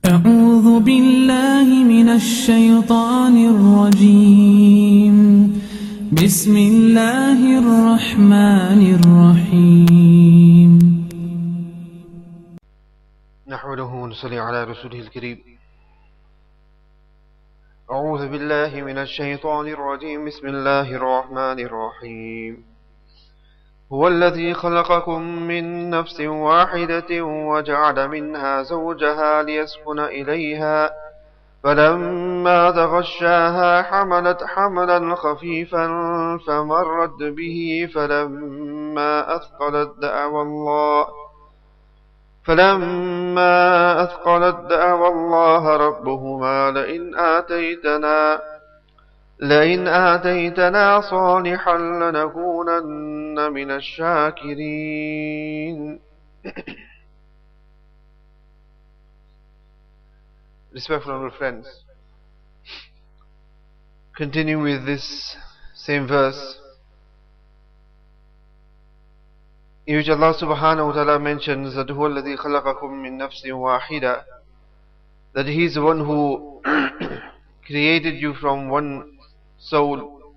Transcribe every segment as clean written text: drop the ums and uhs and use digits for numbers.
أعوذ بالله من الشيطان الرجيم بسم الله الرحمن الرحيم نحمده ونصلي على رسوله الكريم. أعوذ بالله من الشيطان الرجيم. بسم الله الرحمن الرحيم. هو الذي خلقكم من نفس واحدة وجعل منها زوجها ليسكن إليها فلما تغشاها حملت حملا خفيفا فمرت به فلما أثقلت دعوى الله ربهما لئن آتيتنا صالحا لنكونن من الشاكرين. Respectful honorable friends, continuing with this same verse in which Allah subhanahu wa ta'ala mentions that هو الذي خلقكم من نفس واحدة, that He is the one who created you from one soul.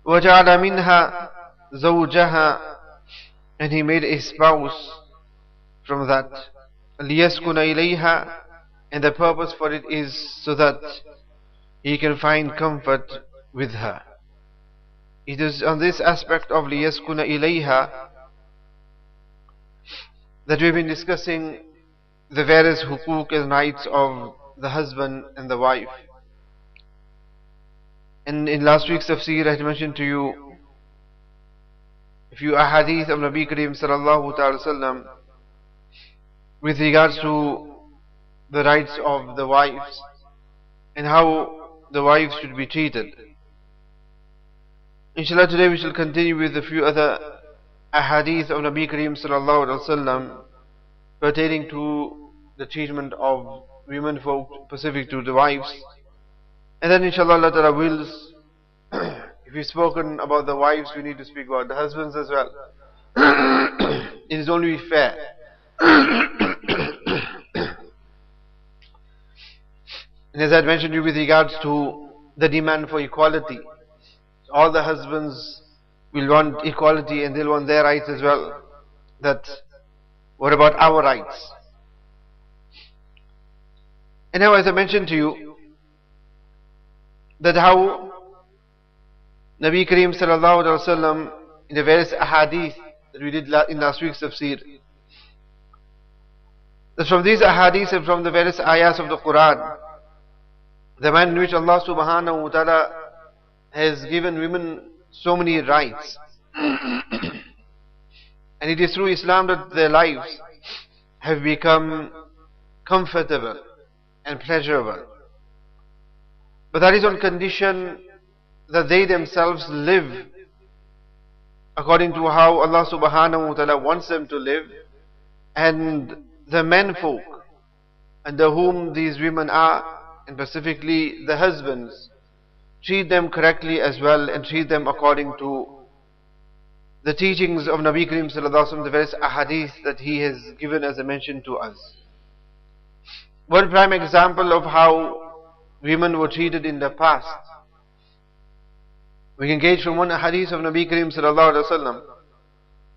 وَجَعَلَ مِنْهَا زَوْجَهَا, and He made a spouse from that. لِيَسْكُنَ إِلَيْهَا, and the purpose for it is so that he can find comfort with her. It is on this aspect of لِيَسْكُنَ إِلَيْهَا that we've been discussing the various hukuk and rights of the husband and the wife. And in last week's tafsir I had mentioned to you a few ahadith of Nabi Kareem sallallahu ta'ala sallam with regards to the rights of the wives and how the wives should be treated. Inshallah, today we shall continue with a few other ahadith of Nabi Kareem sallallahu alaihi wasallam pertaining to the treatment of women folk specific to the wives. And then inshallah Allah Ta'ala wills, if we've spoken about the wives, we need to speak about the husbands as well. It is only fair. And as I had mentioned to you with regards to the demand for equality, all the husbands will want equality and they'll want their rights as well. That, what about our rights? And now, as I mentioned to you, that how Nabi Kareem sallallahu alaihi wasallam in the various ahadith that we did in last week's tafsir, that from these ahadith and from the various ayahs of the Quran, the manner in which Allah subhanahu wa ta'ala has given women so many rights, and it is through Islam that their lives have become comfortable and pleasurable. But that is on condition that they themselves live according to how Allah subhanahu wa ta'ala wants them to live, and the men folk under whom these women are, and specifically the husbands, treat them correctly as well and treat them according to the teachings of Nabi Kareem sallallahu alaihi wasallam, the various ahadith that he has given as a mention to us. One prime example of how women were treated in the past, we can gauge from one hadith of Nabi Kareem sallallahu alaihi wasallam,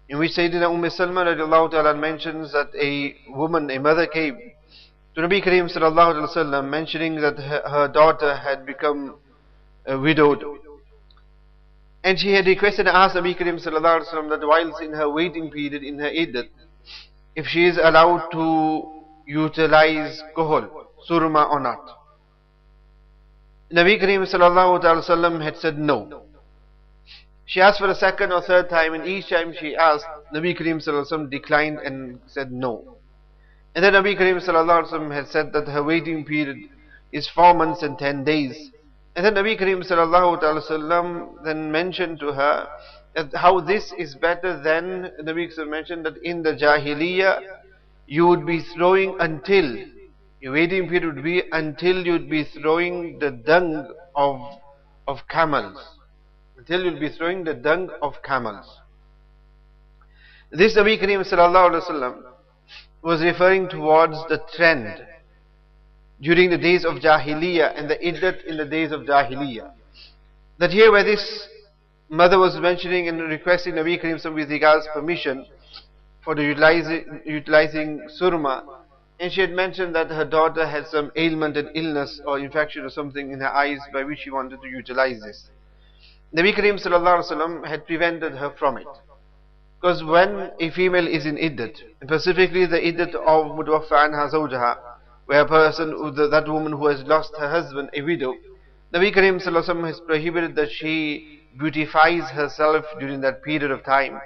in which Sayyidina Salma radiallahu ta'ala mentions that a woman, a mother, came to Nabi Kareem sallallahu alaihi wasallam mentioning that her daughter had become widowed, and she had requested and asked Nabi Kareem sallallahu alaihi wasallam that whilst in her waiting period, in her iddat, if she is allowed to utilize kohol, surma, or not. Nabi Kareem sallallahu alaihi wasallam had said no. She asked for a second or third time, and each time she asked, Nabi Kareem sallallahu alaihi wasallam declined and said no. And then Nabi Kareem sallallahu alaihi wasallam had said that her waiting period is 4 months and 10 days. And then Nabi Kareem sallallahu alaihi wasallam then mentioned to her that how this is better than, Nabi Kareem mentioned that in the Jahiliyyah you would be throwing until, your waiting period would be until you'd be throwing the dung of camels. Until you'd be throwing the dung of camels. This Nabi Kareem sallallahu alaihi wasallam was referring towards the trend during the days of Jahiliyyah and the iddat in the days of Jahiliyyah. That here where this mother was mentioning and requesting Nabi Karim Sallallahu with regards permission for the utilizing surma, and she had mentioned that her daughter had some ailment and illness or infection or something in her eyes by which she wanted to utilize this. Nabi Karim Sallallahu Alaihi Wasallam had prevented her from it. Because when a female is in iddat, and specifically the iddat of mutawaffa anha zawjaha, where a person, that woman who has lost her husband, a widow, Nabi Karim Sallallahu Alaihi Wasallam has prohibited that she beautifies herself during that period of time.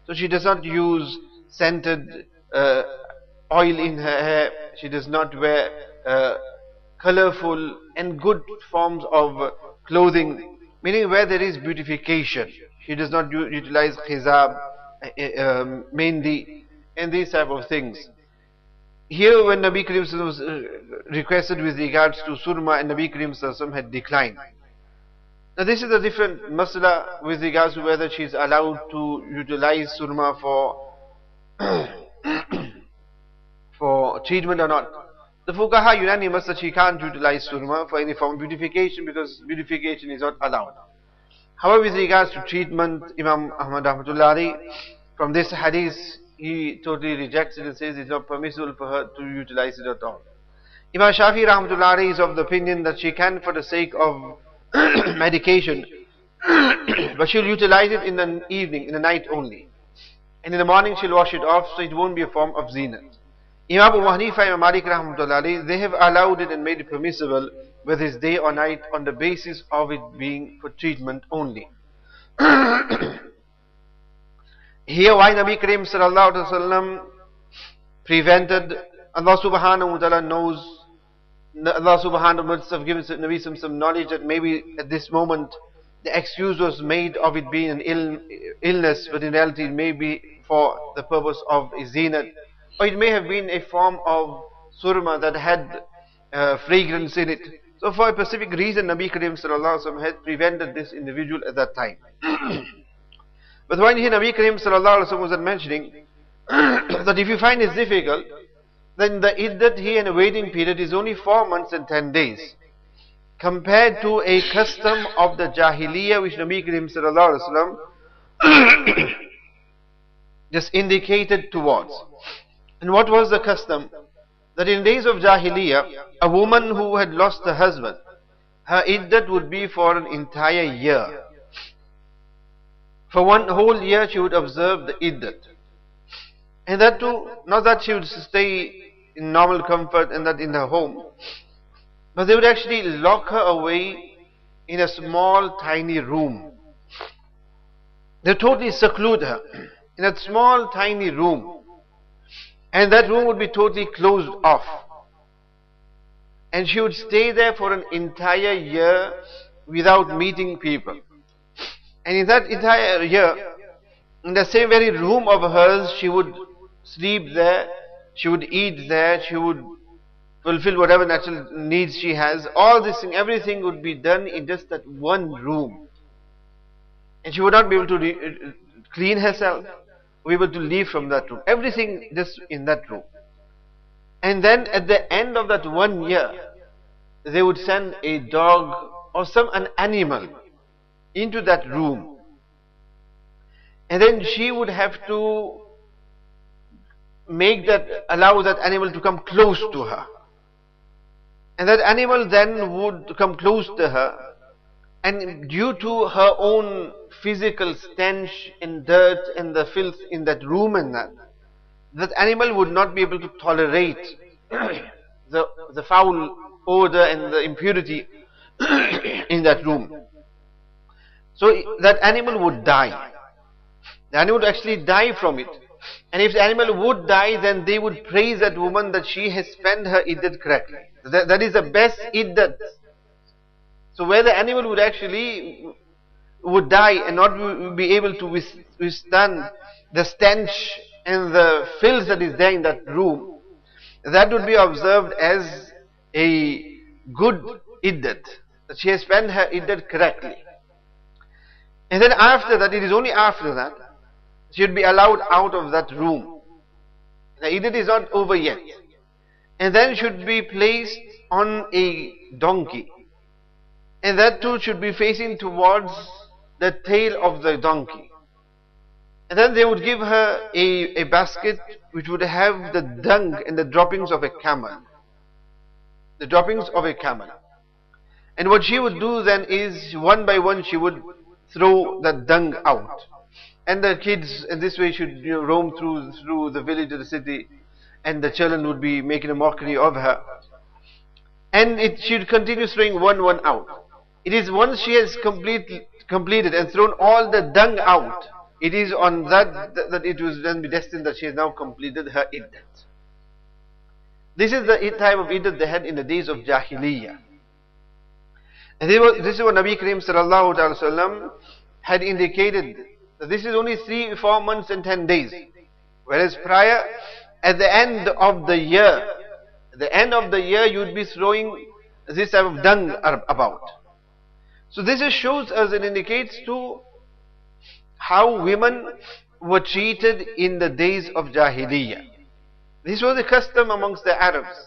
So she does not use scented oil in her hair, she does not wear colorful and good forms of clothing, meaning where there is beautification. She does not utilize khizab, mehendi, and these type of things. Here when Nabi Karim was requested with regards to surma, and Nabi Karim had declined. Now this is a different masala with regards to whether she is allowed to utilize surma for treatment or not. The fuqaha unanimous that she can't utilize surma for any form of beautification, because beautification is not allowed. However, with regards to treatment, Imam Ahmad Rahmatullahi, from this hadith, he totally rejects it and says it's not permissible for her to utilize it at all. Imam Shafi Rahmatullahi is of the opinion that she can for the sake of medication, but she'll utilize it in the evening, in the night only. And in the morning she'll wash it off, so it won't be a form of zinat. Imam Abu Hanifa, Imam Malik Rahmatullahi, they have allowed it and made it permissible, whether it's day or night, on the basis of it being for treatment only. Here why Nabi Karim Sallallahu Alaihi Wasallam prevented, Allah Subhanahu wa Ta'ala knows, Allah Subhanahu wa Ta'ala have given Nabi some knowledge that maybe at this moment the excuse was made of it being an illness, but in reality it may be for the purpose of a zinat, or it may have been a form of surma that had fragrance in it. So for a specific reason Nabi Karim Sallallahu Alaihi Wasallam had prevented this individual at that time. But when here Nabi Karim Sallallahu Alaihi Wasallam was mentioning that if you find it difficult, then the iddat here in a waiting period is only 4 months and 10 days, compared to a custom of the Jahiliyyah which Nabi Karim Sallallahu Alaihi Wasallam just indicated towards. And what was the custom? That in days of Jahiliyyah, a woman who had lost her husband, her iddat would be for an entire year. For one whole year she would observe the iddat. And that too, not that she would stay in normal comfort and that in her home, but they would actually lock her away in a small tiny room. They would totally seclude her in a small tiny room, and that room would be totally closed off, and she would stay there for an entire year without meeting people. And in that entire year, in the same very room of hers, she would sleep there, she would eat there, she would fulfill whatever natural needs she has. All this thing, everything would be done in just that one room. And she would not be able to clean herself, be able to leave from that room. Everything just in that room. And then at the end of that 1 year, they would send a dog or an animal into that room. And then she would have to allow that animal to come close to her. And that animal then would come close to her, and due to her own physical stench and dirt and the filth in that room, and that animal would not be able to tolerate the foul odor and the impurity in that room. So that animal would die. The animal would actually die from it. And if the animal would die, then they would praise that woman that she has spent her iddat correctly. That is the best iddat. So where the animal would die and not be able to withstand the stench and the filth that is there in that room, that would be observed as a good iddat, that she has spent her iddat correctly. And then after that, it is only after that, she would be allowed out of that room. The iddat is not over yet. And then should be placed on a donkey, and that too should be facing towards the tail of the donkey. And then they would give her a basket which would have the dung and the droppings of a camel. The droppings of a camel. And what she would do then is, one by one she would throw that dung out. And the kids in this way should roam through the village or the city, and the children would be making a mockery of her. And she would continue throwing one out. It is once she has completed and thrown all the dung out, it is on that it was then be destined that she has now completed her iddat. This is the type of iddat they had in the days of Jahiliyyah. And this is what Nabi Kareem sallallahu alaihi wasallam had indicated, that this is only 3-4 months and 10 days. Whereas prior, at the end of the year, you would be throwing this type of dung about. So this shows us and indicates to how women were treated in the days of Jahiliyyah. This was a custom amongst the Arabs.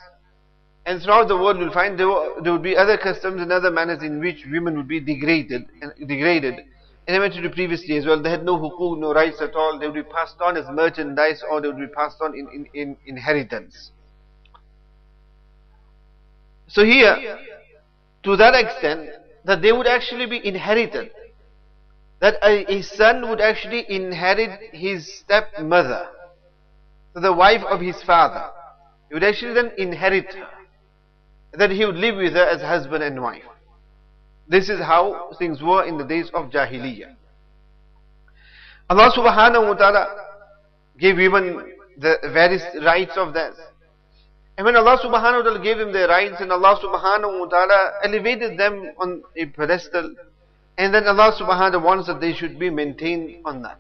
And throughout the world you'll find there would be other customs and other manners in which women would be degraded. And I mentioned it previously as well, they had no hukuk, no rights at all. They would be passed on as merchandise, or they would be passed on in inheritance. So here, to that extent, that they would actually be inherited. That a son would actually inherit his stepmother, so the wife of his father. He would actually then inherit her. That he would live with her as husband and wife. This is how things were in the days of Jahiliyyah. Allah subhanahu wa ta'ala gave women the various rights of theirs. And when Allah subhanahu wa ta'ala gave them their rights, and Allah subhanahu wa ta'ala elevated them on a pedestal, and then Allah subhanahu wa ta'ala wants that they should be maintained on that.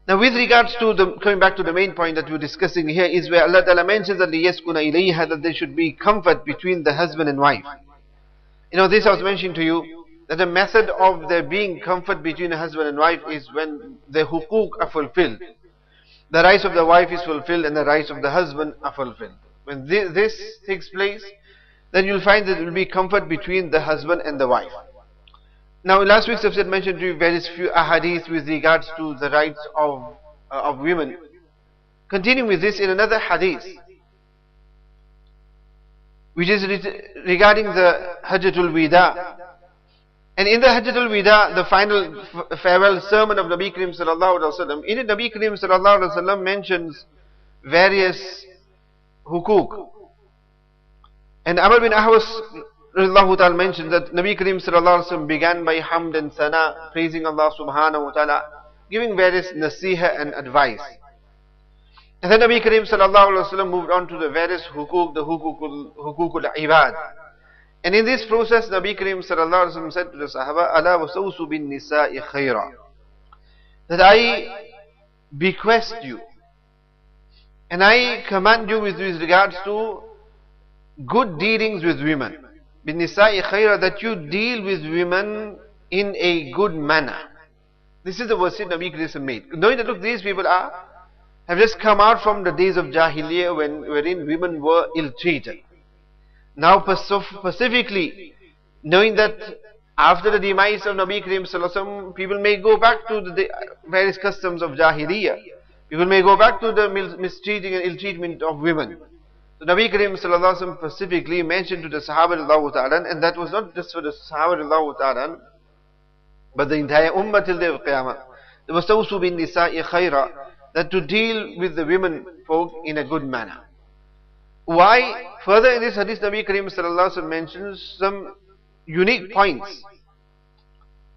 Now with regards to coming back to the main point that we're discussing here, is where Allah ta'ala mentions that لِيَسْكُنَ إِلَيْهَا, that there should be comfort between the husband and wife. This I was mentioning to you, that the method of there being comfort between a husband and wife is when the hukuk are fulfilled. The rights of the wife is fulfilled and the rights of the husband are fulfilled. When this takes place, then you'll find that there will be comfort between the husband and the wife. Now last week's episode mentioned to you various few ahadith with regards to the rights of women. Continuing with this in another hadith, which is regarding the Hajjatul Wida. And in the Hajjatul Wida, the final farewell sermon of Nabi Kareem sallallahu alaihi wasallam, in it Nabi Kareem sallallahu alaihi wasallam mentions various hukuk. And Amr bin Ahwas radhiyallahu ta'ala mentions that Nabi Kareem sallallahu alaihi wasallam began by hamd and sana, praising Allah subhanahu wa ta'ala, giving various nasiha and advice. And then Nabi Kareem sallallahu alaihi wasallam moved on to the various hukuk, the hukukul ibad. And in this process, Nabi Kareem sallallahu alaihi wasallam said to the Sahaba, "Ala wasawsu bin nisa'i khayra," that I bequest you and I command you with regards to good dealings with women. Bin nisa'i khayra, that you deal with women in a good manner. This is the verse that Nabi Kareem made, knowing that look, these people have just come out from the days of Jahiliyyah wherein women were ill-treated. Now specifically, knowing that after the demise of Nabi Kareem sallallahu alaihi wasallam, people may go back to the various customs of Jahiliyyah. People may go back to the mistreating and ill-treatment of women. So Nabi Kareem sallallahu alaihi wasallam specifically mentioned to the Sahaba radhiyallahu ta'ala, and that was not just for the Sahaba radhiyallahu ta'ala, but the entire Ummah till the day of Qiyamah. There was tawsu bin nisa'i khayra, that to deal with the women folk in a good manner. Why? Further in this hadith, Nabi Kareem sallallahu alaihi wasallam mentions some unique points.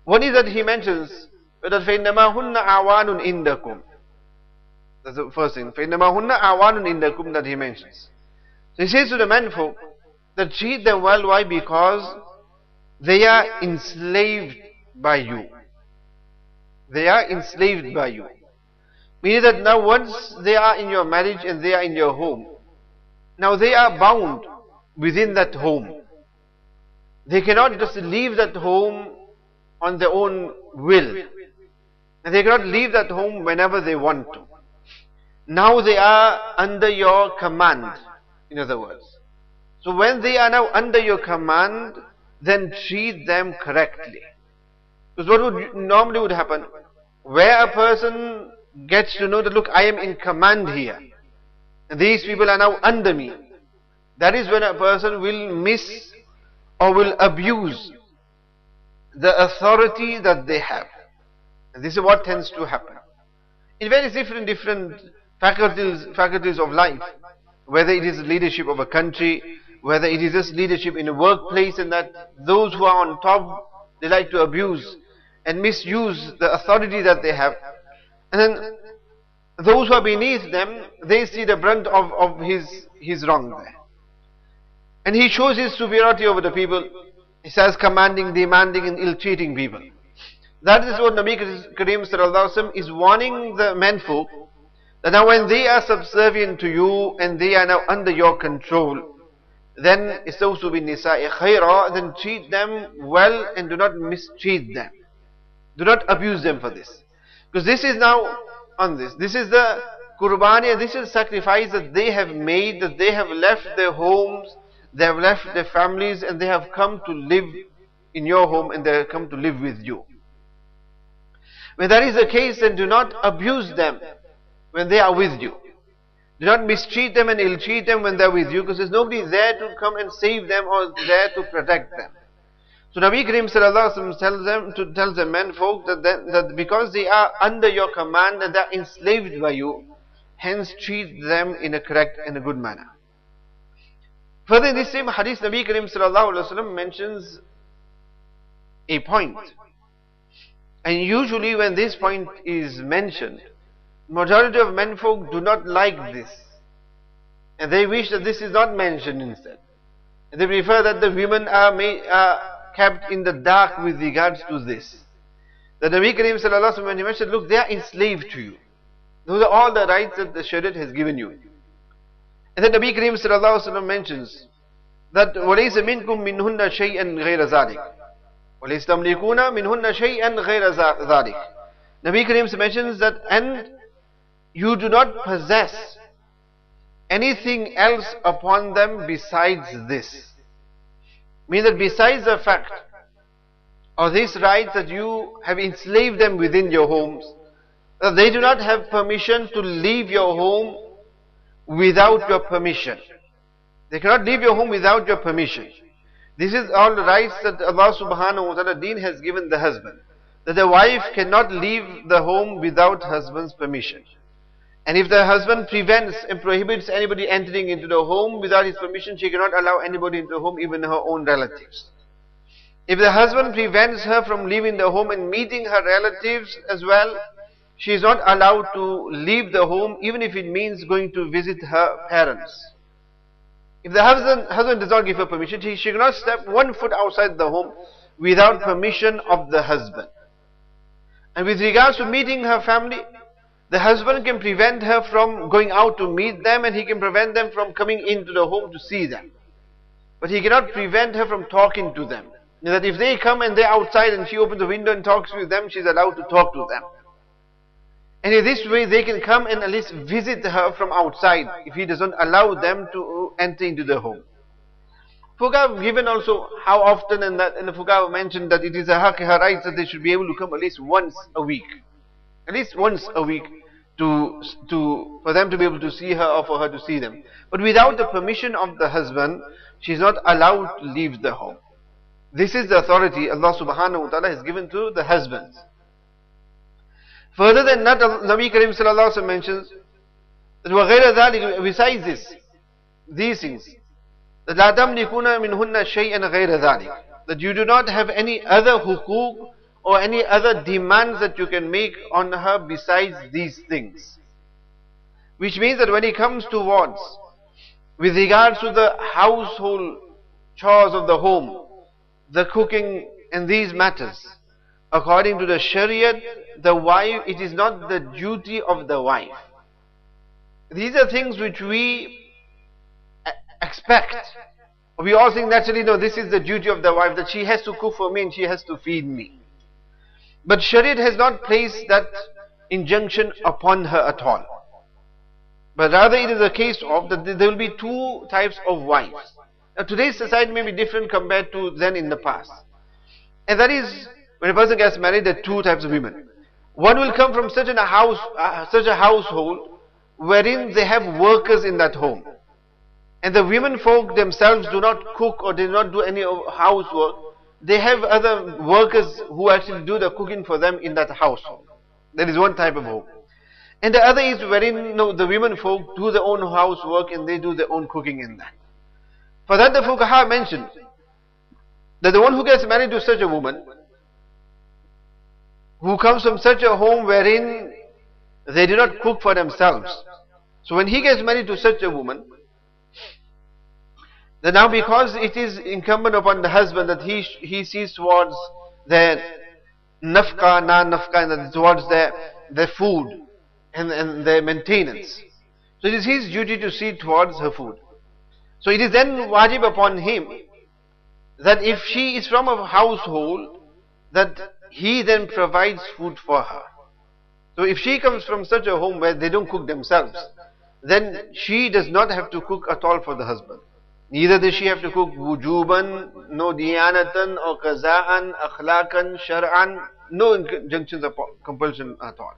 One is that he mentions that فَإِنَّمَا هُنَّ أَعْوَانٌ إِنْدَكُمْ. That's the first thing. فَإِنَّمَا هُنَّ أَعْوَانٌ إِنْدَكُمْ, that he mentions. So he says to the men folk that treat them well. Why? Because they are enslaved by you. They are enslaved by you. Meaning that now once they are in your marriage and they are in your home, now they are bound within that home. They cannot just leave that home on their own will. And they cannot leave that home whenever they want to. Now they are under your command, in other words. So when they are now under your command, then treat them correctly. Because what would normally would happen, where a person gets to know that, look, I am in command here, and these people are now under me, that is when a person will miss or will abuse the authority that they have. And this is what tends to happen in various different faculties of life, whether it is leadership of a country, whether it is just leadership in a workplace, and that those who are on top, they like to abuse and misuse the authority that they have, and then those who are beneath them, they see the brunt of his wrong there, and he shows his superiority over the people. He starts commanding, demanding, and ill-treating people. That is what Nabi Kareem Sallallahu Alaihi Wasallam is warning the menfolk, that now when they are subservient to you and they are now under your control, then istawsu bin nisa'i khayra, then treat them well and do not mistreat them. Do not abuse them for this. Because this is now on this. This is the qurbani, and this is sacrifice that they have made, that they have left their homes, they have left their families, and they have come to live in your home, and they have come to live with you. When that is the case, then do not abuse them when they are with you. Do not mistreat them and ill-treat them when they are with you, because there's nobody there to come and save them or there to protect them. So Nabi Kareem Sallallahu Alaihi Wasallam tells the men folk that because they are under your command and they are enslaved by you, hence treat them in a correct and a good manner. Further in this same hadith, Nabi Kareem Sallallahu Alaihi Wasallam mentions a point. And usually when this point is mentioned, majority of menfolk do not like this, and they wish that this is not mentioned instead. And they prefer that the women are kept in the dark with regards to this. The Nabi Kareem Sallallahu Alaihi Wasallam, when he mentioned, look, they are enslaved to you. Those are all the rights that the Shariat has given you. And then Nabi Kareem Sallallahu Alaihi Wasallam mentions that وَلَيْسَ مِنْكُمْ مِنْهُنَّ شَيْئًا غَيْرَ ذَلِكَ وَلَيْسَ تَمْلِكُونَ مِنْهُنَّ شَيْئًا غَيْرَ ذَلِكَ. Nabi Kareem mentions that, and you do not possess anything else upon them besides this. Means that besides the fact of this right that you have enslaved them within your homes, that they do not have permission to leave your home without your permission. They cannot leave your home without your permission. This is all the rights that Allah subhanahu wa ta'ala deen has given the husband. That the wife cannot leave the home without husband's permission. And if the husband prevents and prohibits anybody entering into the home without his permission, she cannot allow anybody into the home, even her own relatives. If the husband prevents her from leaving the home and meeting her relatives as well, she is not allowed to leave the home, even if it means going to visit her parents. If the husband does not give her permission, she cannot step 1 foot outside the home without permission of the husband. And with regards to meeting her family, the husband can prevent her from going out to meet them, and he can prevent them from coming into the home to see them. But he cannot prevent her from talking to them. That if they come and they're outside and she opens the window and talks with them, she's allowed to talk to them. And in this way they can come and at least visit her from outside, if he doesn't allow them to enter into the home. Fuqaha have given also how often, and the Fuqaha have mentioned that it is her right that they should be able to come at least once a week. At least once a week for them to be able to see her or for her to see them. But without the permission of the husband, she is not allowed to leave the home. This is the authority Allah subhanahu wa ta'ala has given to the husbands. Further than that, Nabi Kareem Sallallahu Alaihi Wasallam mentions that وَغَيْرَ ذَلِكَ, besides this, these things, that لَا تَمْلِكُونَ مِنْهُنَّ شَيْئًا غَيْرَ ذَلِكَ, that you do not have any other hukuk or any other demands that you can make on her besides these things. Which means that when it comes towards, with regards to the household chores of the home, the cooking and these matters, according to the Shariat, the wife, it is not the duty of the wife. These are things which we expect. We all think naturally, no, this is the duty of the wife, that she has to cook for me and she has to feed me. But Shariat has not placed that injunction upon her at all. But rather it is a case of that there will be two types of wives. Now today's society may be different compared to then in the past. And that is, when a person gets married, there are two types of women. One will come from such a household wherein they have workers in that home. And the women folk themselves do not cook or do not do any housework. They have other workers who actually do the cooking for them in that household. That is one type of home. And the other is wherein the women folk do their own housework and they do their own cooking in that. For that the Fuqaha mentioned that the one who gets married to such a woman, who comes from such a home wherein they do not cook for themselves. So when he gets married to such a woman, then now because it is incumbent upon the husband that he sees towards their nafqa, and towards their food and their maintenance. So it is his duty to see towards her food. So it is then wajib upon him that if she is from a household, that he then provides food for her. So if she comes from such a home where they don't cook themselves, then she does not have to cook at all for the husband. Neither does she have to cook wujuban, no diyanatan or qaza'an, akhlaqan, shar'an, no injunctions of compulsion at all.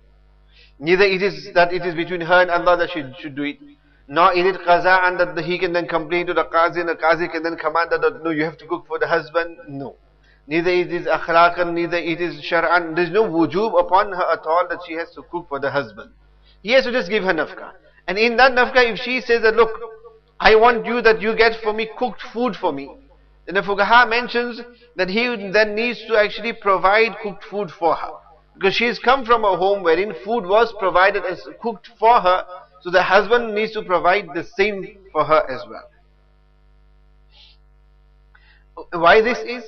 Neither it is that it is between her and Allah that she should do it. Nor is it qaza'an that he can then complain to the qazi and the qazi can then command that no, you have to cook for the husband. No. Neither it is akhlaqan, neither it is shar'an. There is no wujub upon her at all that she has to cook for the husband. He has to just give her nafqa. And in that nafqa, if she says that, look, I want you that you get for me cooked food for me, then the Fuqaha mentions that he then needs to actually provide cooked food for her. Because she has come from a home wherein food was provided as cooked for her, so the husband needs to provide the same for her as well. Why this is?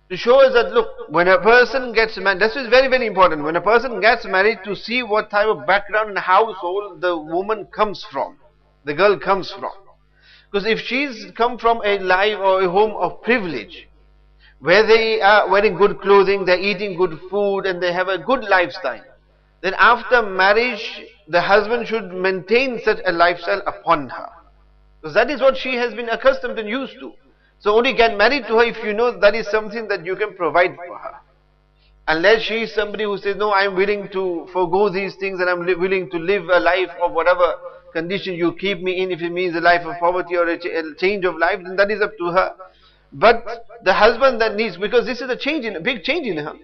To show us that, look, when a person gets married, this is very, very important. When a person gets married, to see what type of background and household the woman comes from, the girl comes from. Because if she's come from a life or a home of privilege, where they are wearing good clothing, they're eating good food, and they have a good lifestyle, then after marriage, the husband should maintain such a lifestyle upon her. Because that is what she has been accustomed and used to. So only get married to her if you know that is something that you can provide for her. Unless she is somebody who says, no, I am willing to forego these things and I am willing to live a life of whatever condition you keep me in, if it means a life of poverty or a change of life, then that is up to her. But the husband that needs, because this is a big change in her.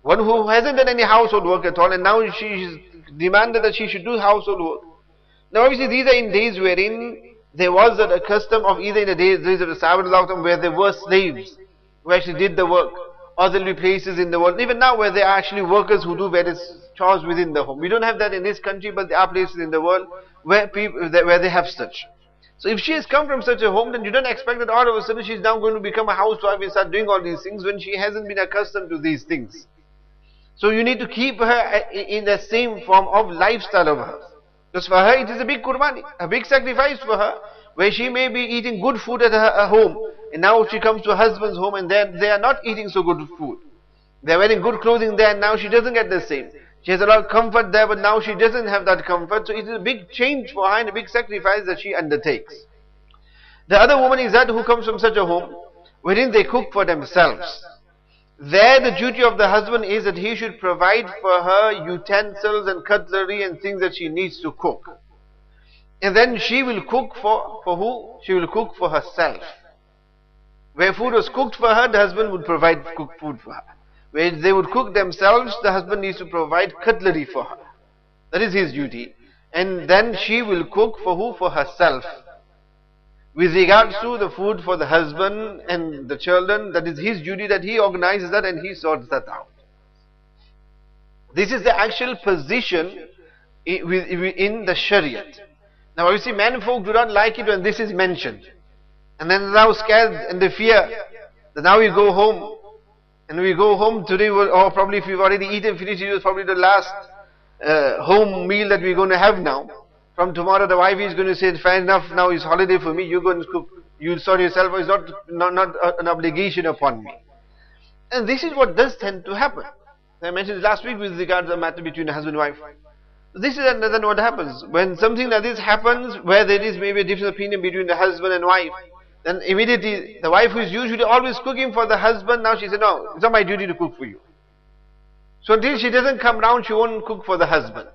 One who hasn't done any household work at all, and now she is demanded that she should do household work. Now obviously these are in days wherein there was a custom of either in the days of the Sahaba where there were slaves who actually did the work, or there will be places in the world, even now where there are actually workers who do various chores within the home. We don't have that in this country, but there are places in the world where they have such. So if she has come from such a home, then you don't expect that all of a sudden she is now going to become a housewife and start doing all these things when she hasn't been accustomed to these things. So you need to keep her in the same form of lifestyle of hers. Because for her it is a big qurbani, a big sacrifice for her, where she may be eating good food at her home, and now she comes to her husband's home and they are not eating so good food. They are wearing good clothing there and now she doesn't get the same. She has a lot of comfort there, but now she doesn't have that comfort. So it is a big change for her and a big sacrifice that she undertakes. The other woman is that who comes from such a home wherein they cook for themselves. There the duty of the husband is that he should provide for her utensils and cutlery and things that she needs to cook. And then she will cook for who? She will cook for herself. Where food was cooked for her, the husband would provide cooked food for her. Where they would cook themselves, the husband needs to provide cutlery for her. That is his duty. And then she will cook for who? For herself. With regards to the food for the husband and the children, that is his duty, that he organizes that and he sorts that out. This is the actual position in the Shariat. Now obviously men folk do not like it when this is mentioned. And then they're now scared and they fear that now we go home. And we go home today, or probably if you've already eaten, finished, it was probably the last home meal that we're going to have now. From tomorrow the wife is going to say, fair enough, now it's holiday for me, you're going to cook, you'll sort yourself, it's not an obligation upon me. And this is what does tend to happen. I mentioned last week with regards to the matter between the husband and wife. This is then what happens. When something like this happens, where there is maybe a different opinion between the husband and wife, then immediately the wife who is usually always cooking for the husband, now she said, no, it's not my duty to cook for you. So until she doesn't come round, she won't cook for the husband.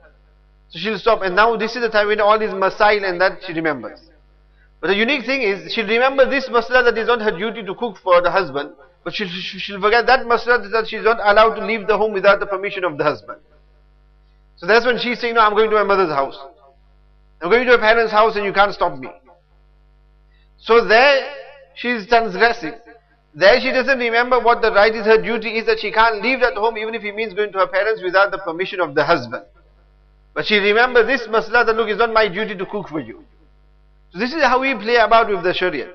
So she'll stop, and now this is the time when all these masail and that she remembers. But the unique thing is, she'll remember this masala that is not her duty to cook for the husband, but she'll forget that masala that she's not allowed to leave the home without the permission of the husband. So that's when she's saying, no, I'm going to my mother's house. I'm going to my parents' house and you can't stop me. So there, she's transgressing. There she doesn't remember what the right is, her duty is that she can't leave that home even if he means going to her parents without the permission of the husband. But she remembers this masala that, look, it's not my duty to cook for you. So this is how we play about with the Shariah.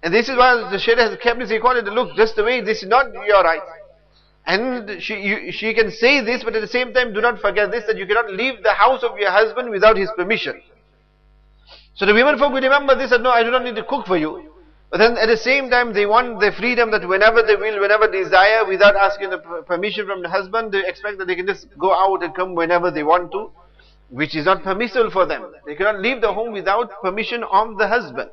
And this is why the Shariah has kept this equality. Look, just the way, this is not your right. And she can say this, but at the same time, do not forget this, that you cannot leave the house of your husband without his permission. So the women folk will remember this, that no, I do not need to cook for you. But then at the same time, they want their freedom that whenever they will, whenever desire, without asking the permission from the husband, they expect that they can just go out and come whenever they want to, which is not permissible for them. They cannot leave the home without permission of the husband.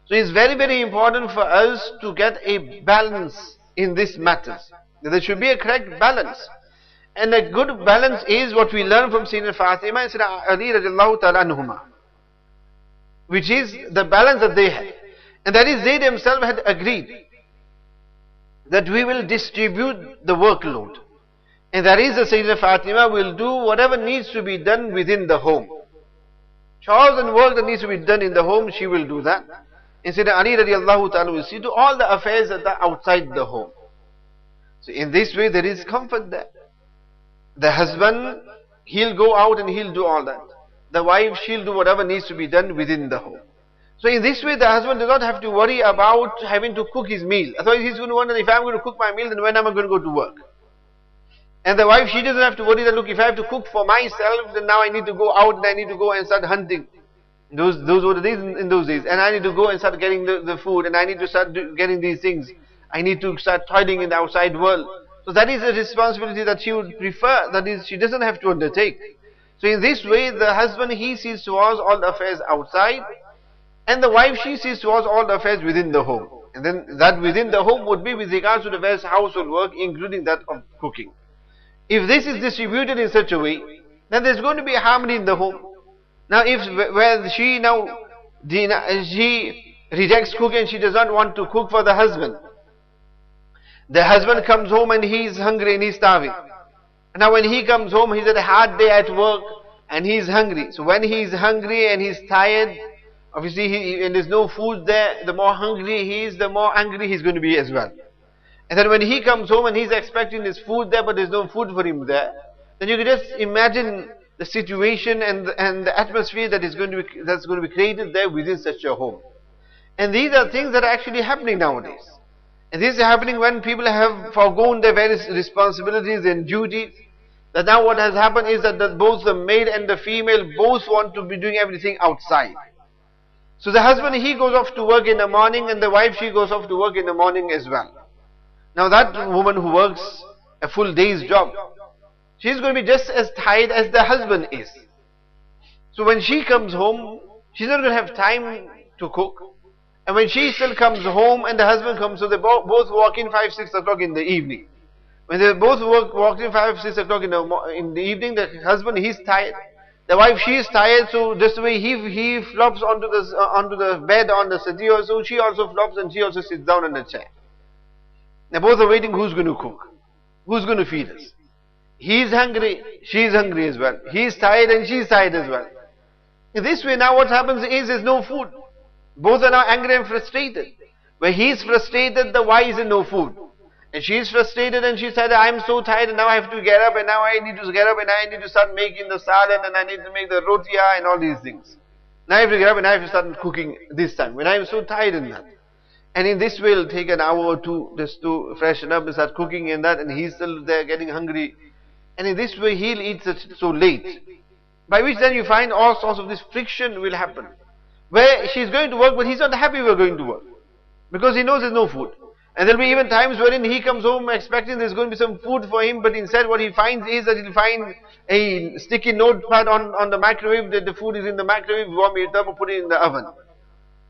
So it's very, very important for us to get a balance in these matters. There should be a correct balance. And a good balance is what we learn from Sayyidina Fatima and Sayyidina Ali radiallahu ta'ala anhuma, which is the balance that they had. And that is, they themselves had agreed that we will distribute the workload. And that is, the Sayyidina Fatima will do whatever needs to be done within the home. Chores and work that needs to be done in the home, she will do that. And Sayyidina Ali radiallahu ta'ala will see to all the affairs that are outside the home. So in this way there is comfort there. The husband, he'll go out and he'll do all that. The wife, she'll do whatever needs to be done within the home. So in this way the husband does not have to worry about having to cook his meal. Otherwise he's going to wonder, if I'm going to cook my meal, then when am I going to go to work? And the wife, she doesn't have to worry that, look, if I have to cook for myself, then now I need to go out and I need to go and start hunting. Those were the days in those days. And I need to go and start getting the food, and I need to start getting these things. I need to start toiling in the outside world. So that is a responsibility that she would prefer, that is, she doesn't have to undertake. So in this way, the husband, he sees towards all the affairs outside, and the wife, she sees towards all the affairs within the home. And then that within the home would be with regards to the various household work, including that of cooking. If this is distributed in such a way, then there's going to be harmony in the home. Now if where she rejects cooking and she does not want to cook for the husband comes home and he's hungry and he's starving. Now when he comes home, he's had a hard day at work and he's hungry. So when he's hungry and he's tired, obviously and there's no food there, the more hungry he is, the more angry he's going to be as well. And then when he comes home and he's expecting there's food there, but there's no food for him there, then you can just imagine the situation and the atmosphere that's going to be created there within such a home. And these are things that are actually happening nowadays. And this is happening when people have forgone their various responsibilities and duties. That now what has happened is that both the male and the female both want to be doing everything outside. So the husband, he goes off to work in the morning, and the wife, she goes off to work in the morning as well. Now that woman who works a full day's job, she's going to be just as tired as the husband is. So when she comes home, she's not going to have time to cook. And when she still comes home and the husband comes, so they both walk in 5, 6 o'clock in the evening. When they both walked in 5, 6 o'clock in the evening, the husband, he's tired. The wife, she is tired, so just the way he flops onto the bed on the settee or so, she also flops and she also sits down on the chair. Now both are waiting, who's going to cook? Who's going to feed us? He's hungry, she's hungry as well. He's tired and she's tired as well. In this way now what happens is there's no food. Both are now angry and frustrated. Where he's frustrated, the wife is in no food. And she's frustrated and she said, I'm so tired and now I have to get up and now I need to get up and I need to start making the salad and I need to make the rotia and all these things. Now I have to get up and I have to start cooking this time when I'm so tired in that. And in this way it'll take an hour or two just to freshen up and start cooking and that, and he's still there getting hungry. And in this way he'll eat so late. By which then you find all sorts of this friction will happen. Where she's going to work but he's not happy we're going to work. Because he knows there's no food. And there'll be even times wherein he comes home expecting there's going to be some food for him, but instead what he finds is that he'll find a sticky notepad on the microwave, that the food is in the microwave, warm it up or put it in the oven.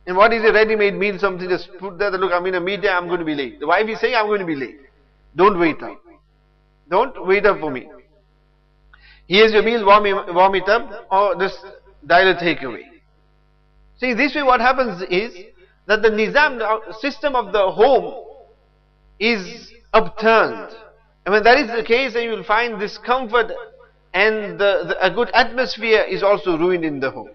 And what is a ready-made meal? Something just put there, that look, I'm in a meeting, I'm going to be late. The wife is saying, I'm going to be late. Don't wait up. Don't wait up for me. Here's your meal, warm it up, or just dial a takeaway. See, this way what happens is that the nizam, the system of the home is upturned. And when that is the case, then you will find discomfort, and a good atmosphere is also ruined in the home.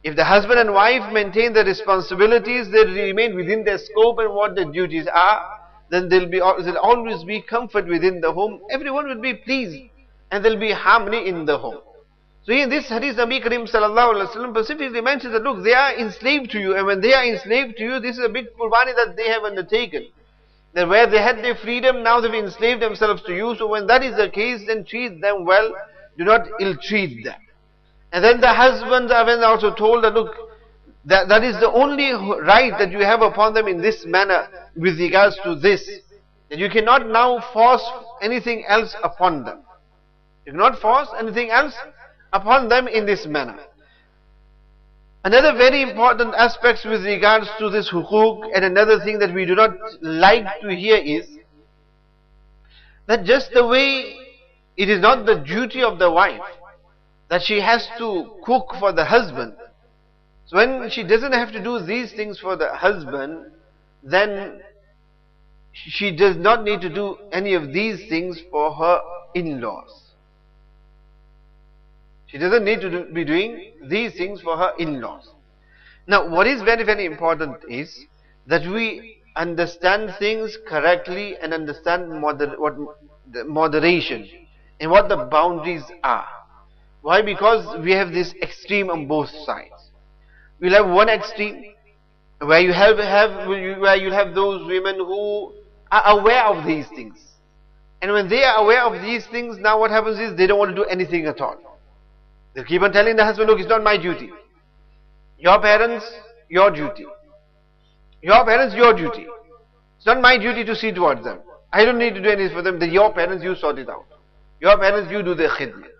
If the husband and wife maintain their responsibilities, they remain within their scope and what their duties are, then there'll always be comfort within the home. Everyone will be pleased, and there'll be harmony in the home. So in this hadith, Nabi Karim sallallahu alaihi wasallam specifically mentions that, look, they are enslaved to you, and when they are enslaved to you, this is a big qurbani that they have undertaken. That where they had their freedom, now they've enslaved themselves to you. So when that is the case, then treat them well. Do not ill-treat them. And then the husbands are then also told that, look, that is the only right that you have upon them in this manner with regards to this. That you cannot now force anything else upon them. You cannot force anything else upon them in this manner. Another very important aspect with regards to this hukuk, and another thing that we do not like to hear is that just the way it is not the duty of the wife that she has to cook for the husband. So when she doesn't have to do these things for the husband, then she does not need to do any of these things for her in-laws. She doesn't need to be doing these things for her in-laws. Now, what is very, very important is that we understand things correctly and understand what the moderation and what the boundaries are. Why? Because we have this extreme on both sides. We'll have one extreme where you have those women who are aware of these things. And when they are aware of these things, now what happens is they don't want to do anything at all. They'll keep on telling the husband, look, it's not my duty. Your parents, your duty. Your parents, your duty. It's not my duty to see towards them. I don't need to do anything for them. They're your parents, you sort it out. Your parents, you do their khidmat.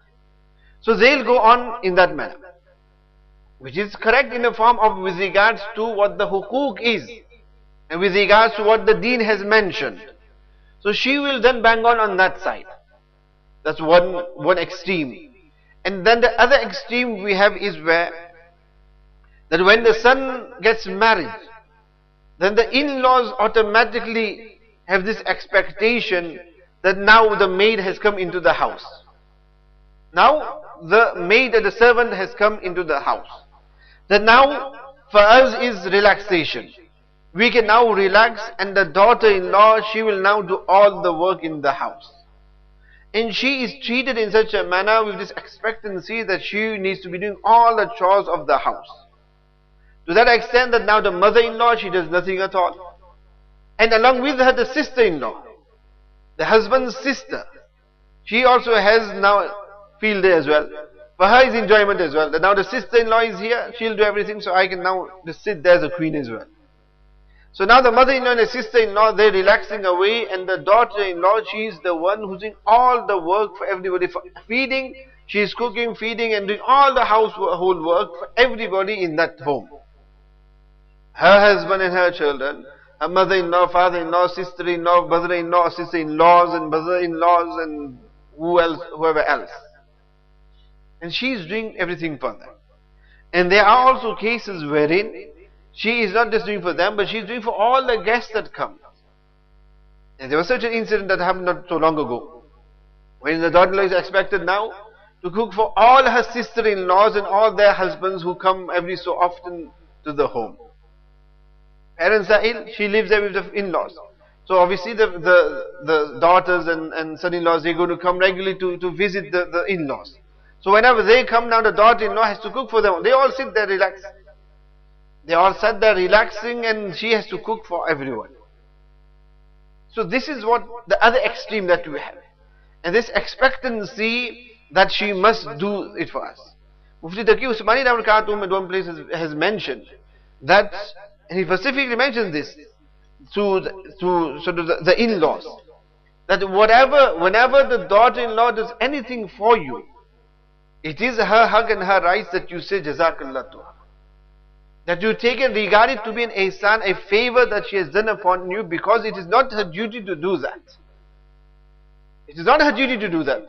So they'll go on in that manner. Which is correct in the form of with regards to what the hukuk is. And with regards to what the deen has mentioned. So she will then bang on that side. That's one extreme. And then the other extreme we have is where that when the son gets married, then the in-laws automatically have this expectation that now the maid has come into the house. Now the maid and the servant has come into the house. That now for us is relaxation. We can now relax, and the daughter-in-law, she will now do all the work in the house. And she is treated in such a manner with this expectancy that she needs to be doing all the chores of the house. To that extent that now the mother-in-law, she does nothing at all. And along with her, the sister-in-law, the husband's sister, she also has now field day as well. For her is enjoyment as well. That now the sister-in-law is here, she'll do everything, so I can now just sit there as a queen as well. So now the mother-in-law and the sister-in-law, they're relaxing away, and the daughter-in-law, she's the one who's doing all the work for everybody. For feeding, she's cooking, feeding, and doing all the household work for everybody in that home. Her husband and her children, her mother-in-law, father-in-law, sister-in-law, brother-in-law, sister-in-laws, and brother-in-laws, and whoever else. And she's doing everything for them. And there are also cases wherein she is not just doing for them, but she's doing for all the guests that come. And there was such an incident that happened not so long ago, when the daughter-in-law is expected now to cook for all her sister-in-laws and all their husbands who come every so often to the home. Parents are ill, she lives there with the in-laws. So obviously the daughters and son-in-laws, they're going to come regularly to visit the in-laws. So whenever they come now, the daughter-in-law has to cook for them. They all sit there relaxed. They all sat there relaxing, and she has to cook for everyone. So this is what the other extreme that we have. And this expectancy that she must do it for us. Mufti Taqi Usmani Khatum at one place has mentioned that, and he specifically mentions this to sort of the in-laws, that whenever the daughter-in-law does anything for you, it is her haq and her rights that you say Jazakallah to her. that you take and regard it to be an ihsan, a favor that she has done upon you, because it is not her duty to do that. It is not her duty to do that.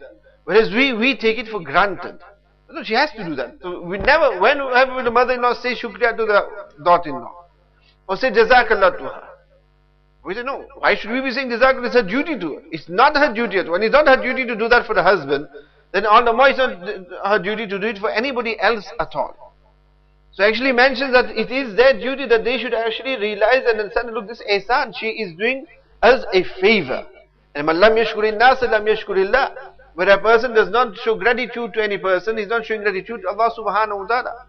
Whereas we take it for granted. No, she has to do that. So we never, whenever will the mother-in-law say shukriya to the daughter-in-law, or say jazakallah to her, we say no. Why should we be saying jazakallah? It's her duty to her. It's not her duty. When it's not her duty to do that for the husband, then all the more it's not her duty to do it for anybody else at all. So actually mentions that it is their duty that they should actually realize and understand, look, this ihsan, she is doing us a favor. And man lam yashkurin nas lam yashkurillah. Where a person does not show gratitude to any person, he is not showing gratitude to Allah subhanahu wa ta'ala.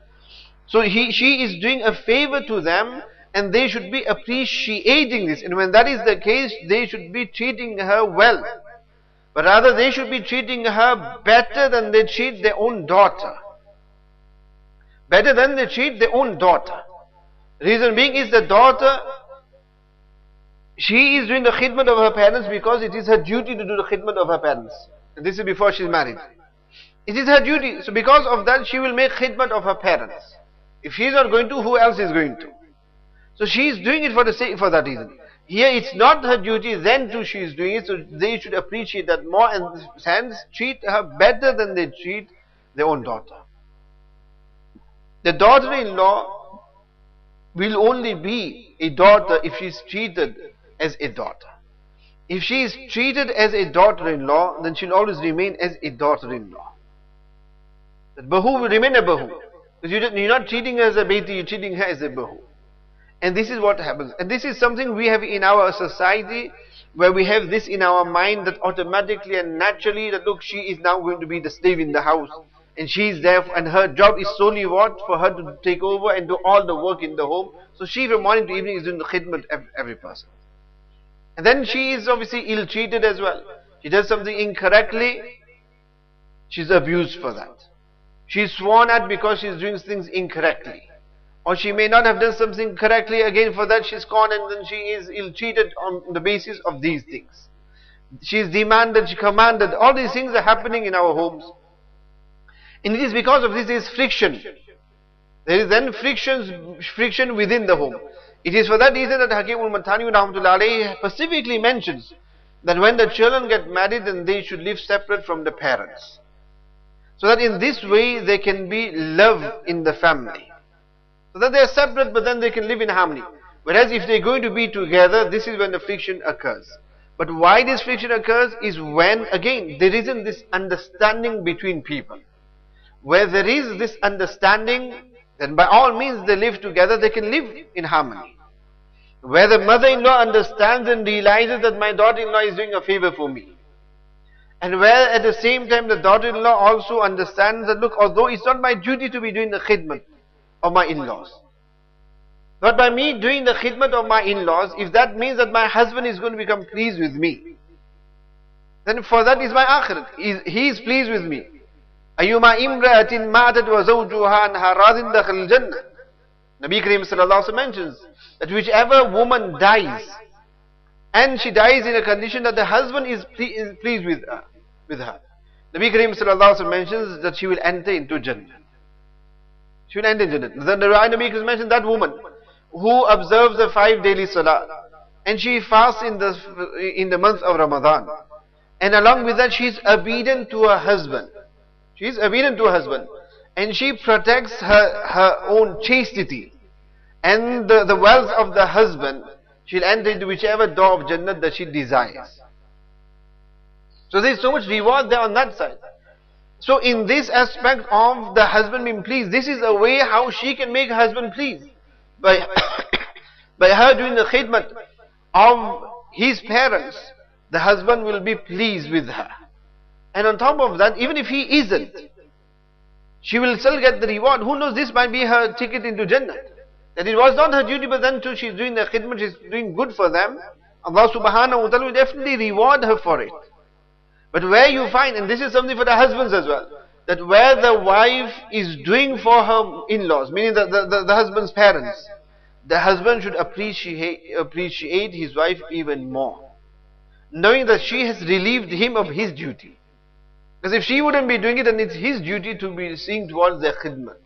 So she is doing a favor to them, and they should be appreciating this. And when that is the case, they should be treating her well. But rather they should be treating her better than they treat their own daughter. Better than they treat their own daughter. Reason being is the daughter, she is doing the khidmat of her parents because it is her duty to do the khidmat of her parents. And this is before she is married. It is her duty. So because of that, she will make khidmat of her parents. If she is not going to, who else is going to? So she is doing it for that reason. Here it's not her duty, then too she is doing it, so they should appreciate that more, and hence treat her better than they treat their own daughter. The daughter-in-law will only be a daughter if she is treated as a daughter. If she is treated as a daughter-in-law, then she will always remain as a daughter-in-law. That bahu will remain a bahu. Because you're not treating her as a beti, you're treating her as a bahu. And this is what happens. And this is something we have in our society, where we have this in our mind that automatically and naturally, that look, she is now going to be the slave in the house. And she is there, and her job is solely what? For her to take over and do all the work in the home. So she from morning to evening is doing the khidmat of every person. And then she is obviously ill-treated as well. She does something incorrectly, she's abused for that. She's sworn at because she's doing things incorrectly. Or she may not have done something correctly, again for that she's gone, and then she is ill-treated on the basis of these things. She is demanded, she commanded, all these things are happening in our homes. And it is because of this there is friction. There is then friction within the home. It is for that reason that Hakim al-Mathani rahmatullahi alayhi specifically mentions that when the children get married, then they should live separate from the parents. So that in this way there can be love in the family. So that they are separate, but then they can live in harmony. Whereas if they are going to be together, this is when the friction occurs. But why this friction occurs is when, again, there isn't this understanding between people. Where there is this understanding, then by all means they live together, they can live in harmony. Where the mother-in-law understands and realizes that my daughter-in-law is doing a favor for me. And where at the same time the daughter-in-law also understands that, look, although it's not my duty to be doing the khidmat of my in-laws, but by me doing the khidmat of my in-laws, if that means that my husband is going to become pleased with me, then for that is my akhirat. He is pleased with me. Ayyuma imra'atin ma'atat wa zawjuha anha radin dakhil jannah. Nabi Kareem sallallahu alaihi wasallam mentions that whichever woman dies, and she dies in a condition that the husband is pleased with her. Nabi Kareem sallallahu alaihi wasallam mentions that she will enter into Jannah. She will enter Jannah. Then the Nabi Kareem mentions that woman who observes the 5 daily salah, and she fasts in the month of Ramadan, and along with that she is obedient to her husband. She is obedient to her husband, and she protects her own chastity and the wealth of the husband. She'll enter into whichever door of Jannah that she desires. So there is so much reward there on that side. So in this aspect of the husband being pleased, this is a way how she can make her husband pleased. By her doing the khidmat of his parents, the husband will be pleased with her. And on top of that, even if he isn't, she will still get the reward. Who knows, this might be her ticket into Jannah. That it was not her duty, but then too she's doing the khidmat, she's doing good for them. Allah subhanahu wa ta'ala will definitely reward her for it. But where you find, and this is something for the husbands as well, that where the wife is doing for her in-laws, meaning the husband's parents, the husband should appreciate his wife even more, knowing that she has relieved him of his duty. Because if she wouldn't be doing it, then it's his duty to be seeing towards their khidmat.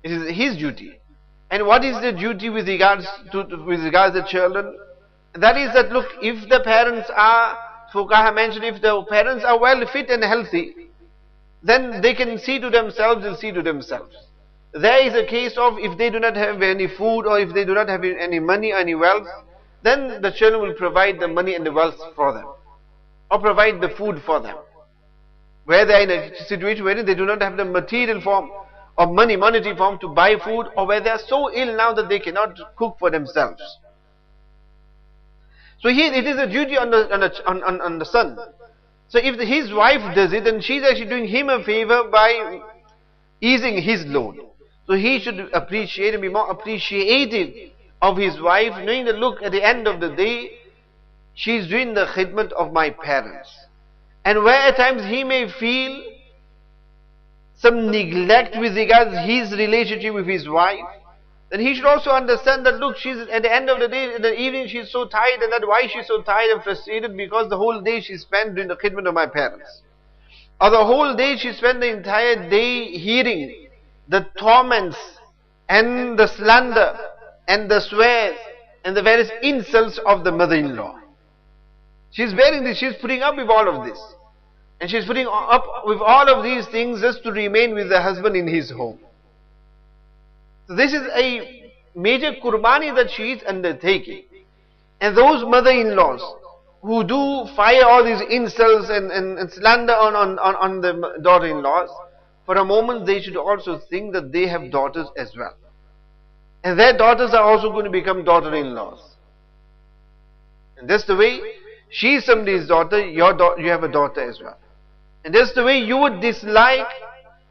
It is his duty. And what is the duty with regards to the children? That is that, look, if the parents are, Fuqaha mentioned, if the parents are well fit and healthy, then they can see to themselves and see to themselves. There is a case of if they do not have any food or if they do not have any money, any wealth, then the children will provide the money and the wealth for them, or provide the food for them. Where they are in a situation wherein they do not have the material form of monetary form to buy food, or where they are so ill now that they cannot cook for themselves. So here it is a duty on the son. So if his wife does it, then she's actually doing him a favor by easing his load. So he should appreciate and be more appreciative of his wife, knowing that, look, at the end of the day, she's doing the khidmat of my parents. And where at times he may feel some neglect with regards to his relationship with his wife, then he should also understand that, look, she's at the end of the day, in the evening, she's so tired, and that why she's so tired and frustrated, because the whole day she spent doing the khidmat of my parents. Or the whole day she spent the entire day hearing the torments and the slander and the swears and the various insults of the mother-in-law. She's bearing this, she's putting up with all of this. And she's putting up with all of these things just to remain with the husband in his home. So this is a major qurbani that she is undertaking. And those mother-in-laws who do fire all these insults and slander on the daughter-in-laws, for a moment they should also think that they have daughters as well. And their daughters are also going to become daughter-in-laws. And that's the way she is somebody's daughter, you have a daughter as well. And that's the way you would dislike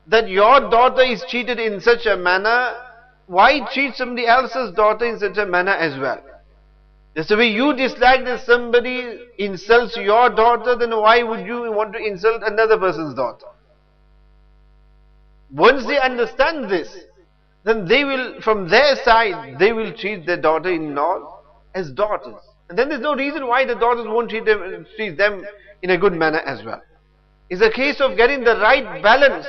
that your daughter is treated in such a manner. Why treat somebody else's daughter in such a manner as well? That's the way you dislike that somebody insults your daughter, then why would you want to insult another person's daughter? Once they understand this, then they will, from their side, they will treat their daughter-in-law as daughters. And then there's no reason why the daughters won't treat them in a good manner as well. It's a case of getting the right balance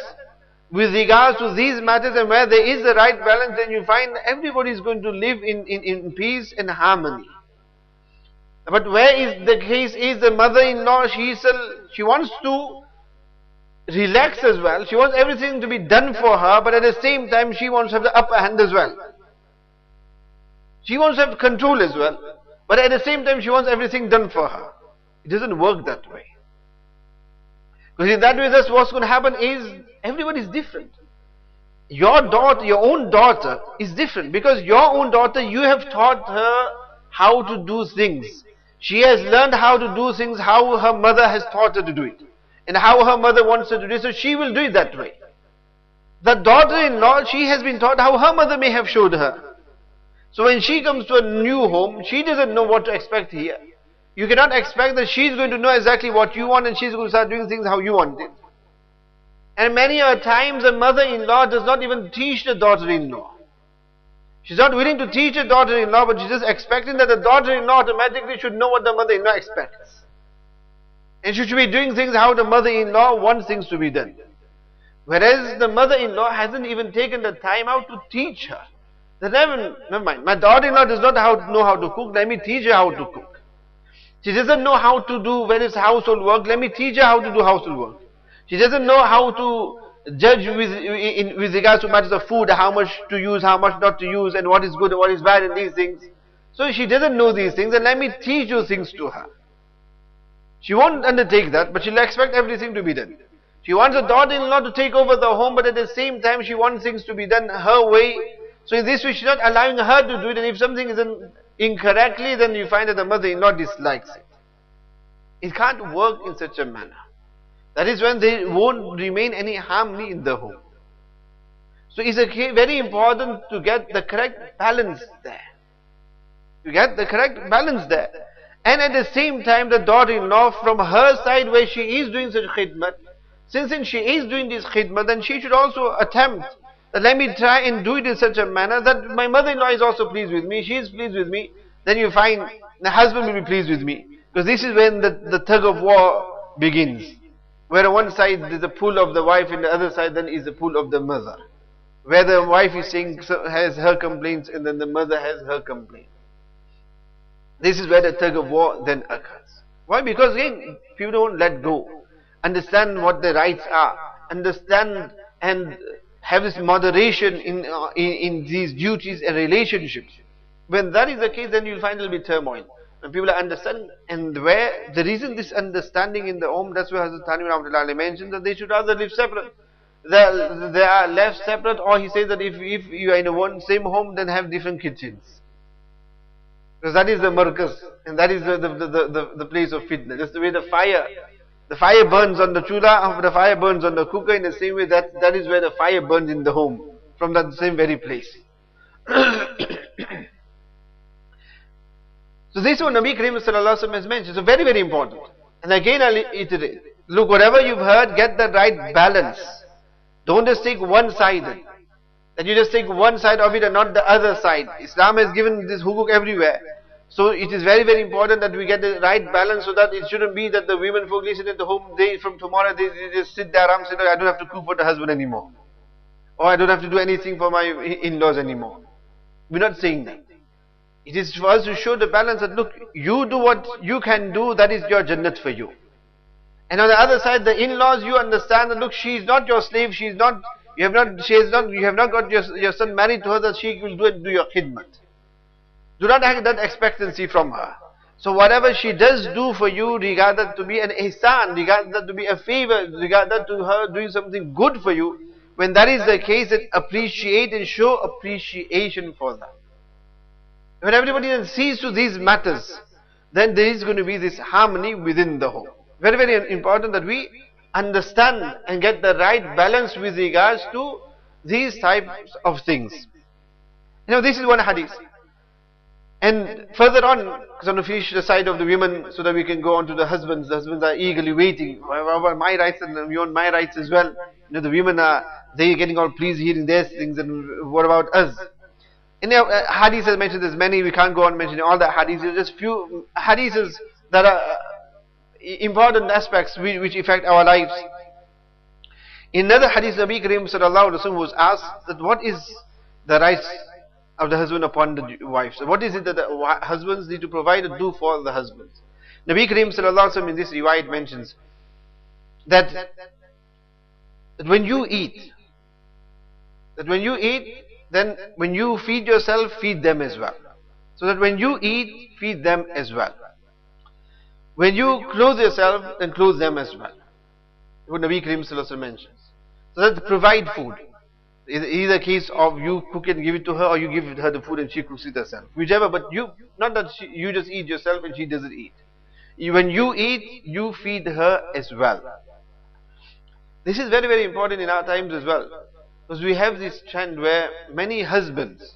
with regards to these matters, and where there is the right balance, then you find everybody is going to live in peace and harmony. But where is the case is the mother-in-law, she wants to relax as well. She wants everything to be done for her, but at the same time she wants to have the upper hand as well. She wants to have control as well, but at the same time she wants everything done for her. It doesn't work that way. Because in that way, that's what's going to happen is everybody is different. Your daughter, your own daughter is different, because your own daughter, you have taught her how to do things. She has learned how to do things, how her mother has taught her to do it, and how her mother wants her to do it, so she will do it that way. The daughter-in-law, she has been taught how her mother may have showed her. So when she comes to a new home, she doesn't know what to expect here. You cannot expect that she's going to know exactly what you want and she's going to start doing things how you want it. And many a times a mother-in-law does not even teach the daughter-in-law. She's not willing to teach her daughter-in-law, but she's just expecting that the daughter-in-law automatically should know what the mother-in-law expects. And she should be doing things how the mother-in-law wants things to be done. Whereas the mother-in-law hasn't even taken the time out to teach her. Never mind, my daughter-in-law does not know how to cook, let me teach her how to cook. She doesn't know how to do various household work, let me teach her how to do household work. She doesn't know how to judge with regards to matters of food, how much to use, how much not to use, and what is good and what is bad and these things. So she doesn't know these things, and let me teach those things to her. She won't undertake that, but she'll expect everything to be done. She wants her daughter-in-law to take over the home, but at the same time she wants things to be done her way. So in this way she's not allowing her to do it, and if something is done incorrectly, then you find that the mother-in-law dislikes it. It can't work in such a manner. That is when there won't remain any harmony in the home. So it's very important to get the correct balance there. To get the correct balance there. And at the same time, the daughter-in-law, from her side where she is doing such khidmat, since she is doing this khidmat, then she should also attempt that let me try and do it in such a manner that my mother-in-law is also pleased with me, she is pleased with me, then you find the husband will be pleased with me. Because this is when the tug of war begins. Where on one side there is a pull of the wife and the other side then is the pull of the mother. where the wife is saying, has her complaints, and then the mother has her complaints. This is where the tug of war then occurs. Why? Because again, people don't let go, understand what their rights are, understand and have this moderation in these duties and relationships. When that is the case, then you'll find there will be turmoil. When people understand, and where the reason this understanding in the home, that's where Hadhrat Mufti mentions that they should rather live separate. They are left separate, or he says that if you are in one same home, then have different kitchens. Because that is the markaz, and that is the place of fitna. Just the way the fire burns on the chula, the fire burns on the cooker, in the same way that is where the fire burns in the home, from that same very place. So this is what Nabi Kareem Sallallahu Alaihi Wasallam has mentioned. So very, very important. And again I'll iterate. Look, whatever you've heard, get the right balance. Don't just take one side. That you just take one side of it and not the other side. Islam has given this hukuk everywhere. So it is very, very important that we get the right balance, so that it shouldn't be that the women folk listen at the home, from tomorrow they just sit there, I don't have to cook for the husband anymore. Or I don't have to do anything for my in-laws anymore. We're not saying that. It is for us to show the balance that, look, you do what you can do, that is your jannat for you. And on the other side, the in-laws, you understand that, look, she is not your slave, you have not got your son married to her that she will do your khidmat. Do not have that expectancy from her. So whatever she does do for you, regard that to be an ihsan, regard that to be a favor, regard that to her doing something good for you. When that is the case, then appreciate and show appreciation for that. When everybody then sees to these matters, then there is going to be this harmony within the home. Very, very important that we understand and get the right balance with regards to these types of things. This is one hadith. And further on, because I want to finish the side of the women so that we can go on to the husbands. The husbands are eagerly waiting. About my rights, and we want my rights as well. The women they're getting all pleased hearing their things, and what about us? In the hadith has mentioned there's many, we can't go on mentioning all the hadiths. There's just few hadiths that are important aspects which affect our lives. In another hadith, Nabi Kareem Sallallahu Alaihi Wasallam was asked that what is the rights of the husband upon the wife. So what is it that the husbands need to provide or do for the husbands? Nabi Kareem Sallallahu Alaihi Wasallam in this riwayat mentions that when you eat, then when you feed yourself, feed them as well. So that when you eat, feed them as well. When you clothe yourself, then clothe them as well. What Nabi Kareem Sallallahu Alaihi Wasallam mentions. So that provide food. Either a case of you cook and give it to her, or you give her the food and she cooks it herself. Whichever, but not that you just eat yourself and she doesn't eat. When you eat, you feed her as well. This is very, very important in our times as well. Because we have this trend where many husbands,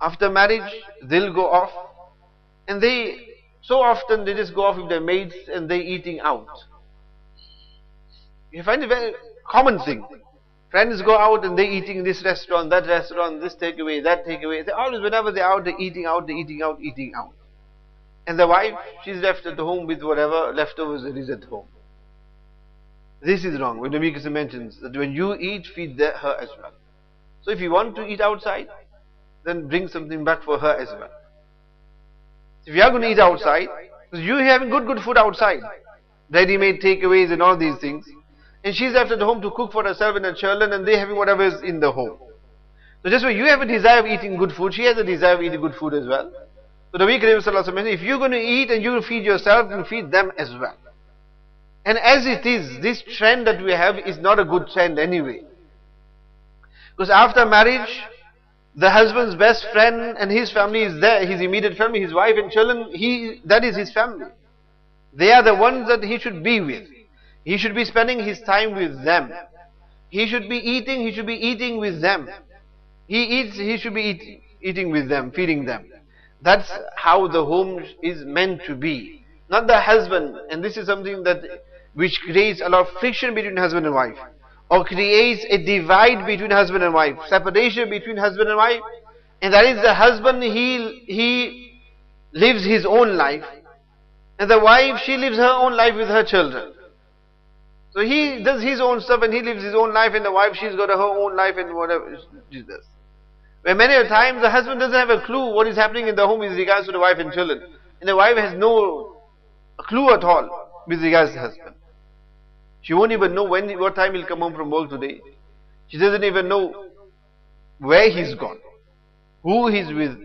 after marriage, they'll go off, and so often they just go off with their mates and they're eating out. You find it a very common thing. Friends go out and they're eating in this restaurant, that restaurant, this takeaway, that takeaway. They always, whenever they're out, they're eating out. And the wife, she's left at home with whatever leftovers there is at home. This is wrong. When Nabi Kareem mentions that when you eat, feed her as well. So if you want to eat outside, then bring something back for her as well. If you are going to eat outside, because you're having good food outside, ready-made takeaways and all these things, and she's left at home to cook for herself and her children, and they're having whatever is in the home. So just when you have a desire of eating good food, she has a desire of eating good food as well. So Nabi Kareem Sallallahu Alaihi Wasallam, if you're going to eat and you feed yourself, then feed them as well. And as it is, this trend that we have is not a good trend anyway. Because after marriage, the husband's best friend and his family is there, his immediate family, his wife and children, that is his family. They are the ones that he should be with. He should be spending his time with them. He should be eating with them. He should be eating with them, feeding them. That's how the home is meant to be. Not the husband, and this is something which creates a lot of friction between husband and wife, or creates a divide between husband and wife, separation between husband and wife, and that is the husband, he lives his own life, and the wife, she lives her own life with her children. So he does his own stuff and he lives his own life, and the wife, she's got her own life and whatever she does. Where many a times the husband doesn't have a clue what is happening in the home with regards to the wife and children. And the wife has no clue at all with regards to the husband. She won't even know what time he'll come home from work today. She doesn't even know where he's gone, who he's with,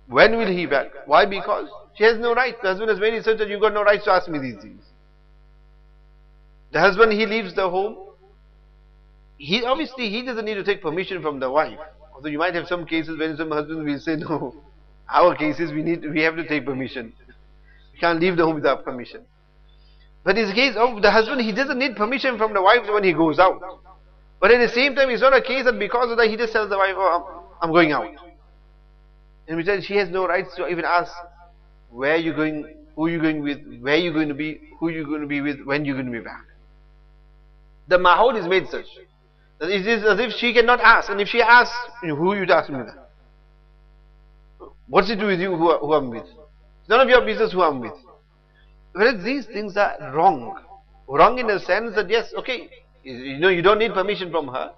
when will he back. Why? Because she has no right. The husband has made it such that you've got no right to ask me these things. The husband, he leaves the home. He doesn't need to take permission from the wife. Although you might have some cases when some husbands will say, no, our cases we have to take permission. We can't leave the home without permission. But in the case of the husband, he doesn't need permission from the wife when he goes out. But at the same time, it's not a case that because of that he just tells the wife, oh, I'm going out. And we said she has no rights to even ask where you're going, who you're going with, where you're going to be, who you're going to be with, when you're going to be back. The mahal is made such that it is as if she cannot ask. And if she asks, who are you asking me that? What's it to do with you who I'm with? It's none of your business who I'm with. Whereas these things are wrong. Wrong in the sense that yes, okay, you don't need permission from her.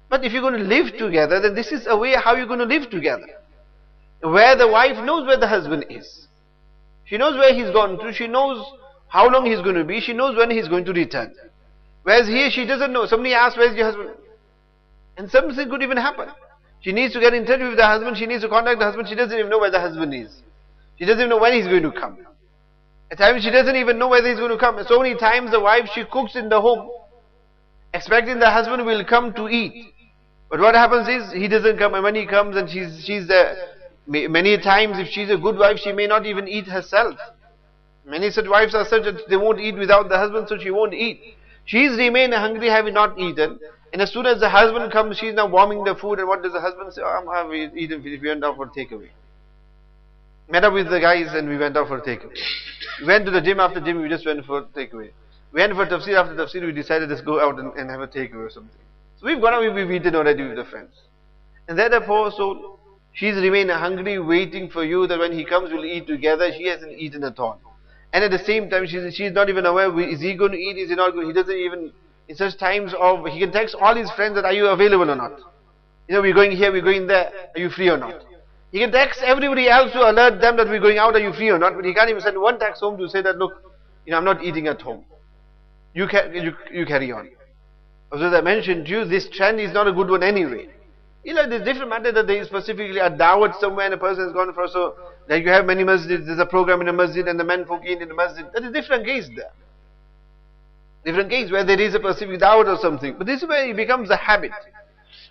But if you're going to live together, then this is a way how you're going to live together. Where the wife knows where the husband is. She knows where he's gone to. She knows how long he's going to be. She knows when he's going to return. Whereas here she doesn't know. Somebody asks, where's your husband? And something could even happen. She needs to get in touch with the husband. She needs to contact the husband. She doesn't even know where the husband is. She doesn't even know when he's going to come. At times she doesn't even know whether he's going to come. And so many times the wife, she cooks in the home, expecting the husband will come to eat. But what happens is, he doesn't come. And when he comes and she's there, many times if she's a good wife, she may not even eat herself. Many such wives are such that they won't eat without the husband, so she won't eat. She's remained hungry, having not eaten. And as soon as the husband comes, she's now warming the food. And what does the husband say? Oh, I've eaten finished. We went out for takeaway. Met up with the guys and we went out for takeaway. We went to the gym. After gym, we just went for takeaway. We went for tafsir. After tafsir, we decided let's go out and have a takeaway or something. So we've gone out, we've eaten already with the friends. And that poor soul, she's remained hungry, waiting for you that when he comes, we'll eat together. She hasn't eaten at all. And at the same time, she's not even aware, is he going to eat, is he not going to? He doesn't even, in such times he can text all his friends that are you available or not? We're going here, we're going there, are you free or not? He can text everybody else to alert them that we're going out, are you free or not? But he can't even send one text home to say that, look, I'm not eating at home. You carry on. As I mentioned to you, this trend is not a good one anyway. There's different matter that there is specifically a dawat somewhere and a person has gone for, so like you have many masjids, there's a program in a masjid and the men folk eat in the masjid. That is different case there. Different case where there is a specific dawat or something. But this is where it becomes a habit.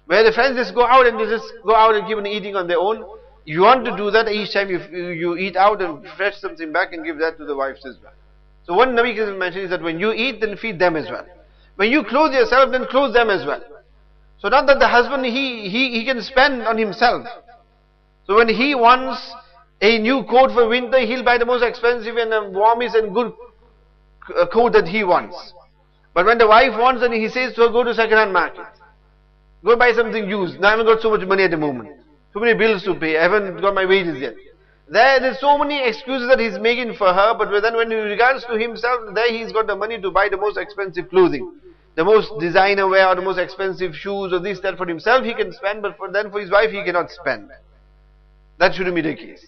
Where the friends just go out and they just go out and keep on eating on their own. If you want to do that, each time you eat out and fetch something back and give that to the wives as well. So one Nabi mentioned is that when you eat, then feed them as well. When you clothe yourself, then clothe them as well. So not that the husband, he can spend on himself. So when he wants a new coat for winter, he'll buy the most expensive and the warmest and good coat that he wants. But when the wife wants, then he says to her, go to second-hand market. Go buy something used. Now I haven't got so much money at the moment. Too many bills to pay. I haven't got my wages yet. There's so many excuses that he's making for her, but then when in regards to himself, there he's got the money to buy the most expensive clothing. The most designer wear or the most expensive shoes or this, that for himself he can spend, but for his wife he cannot spend. That shouldn't be the case.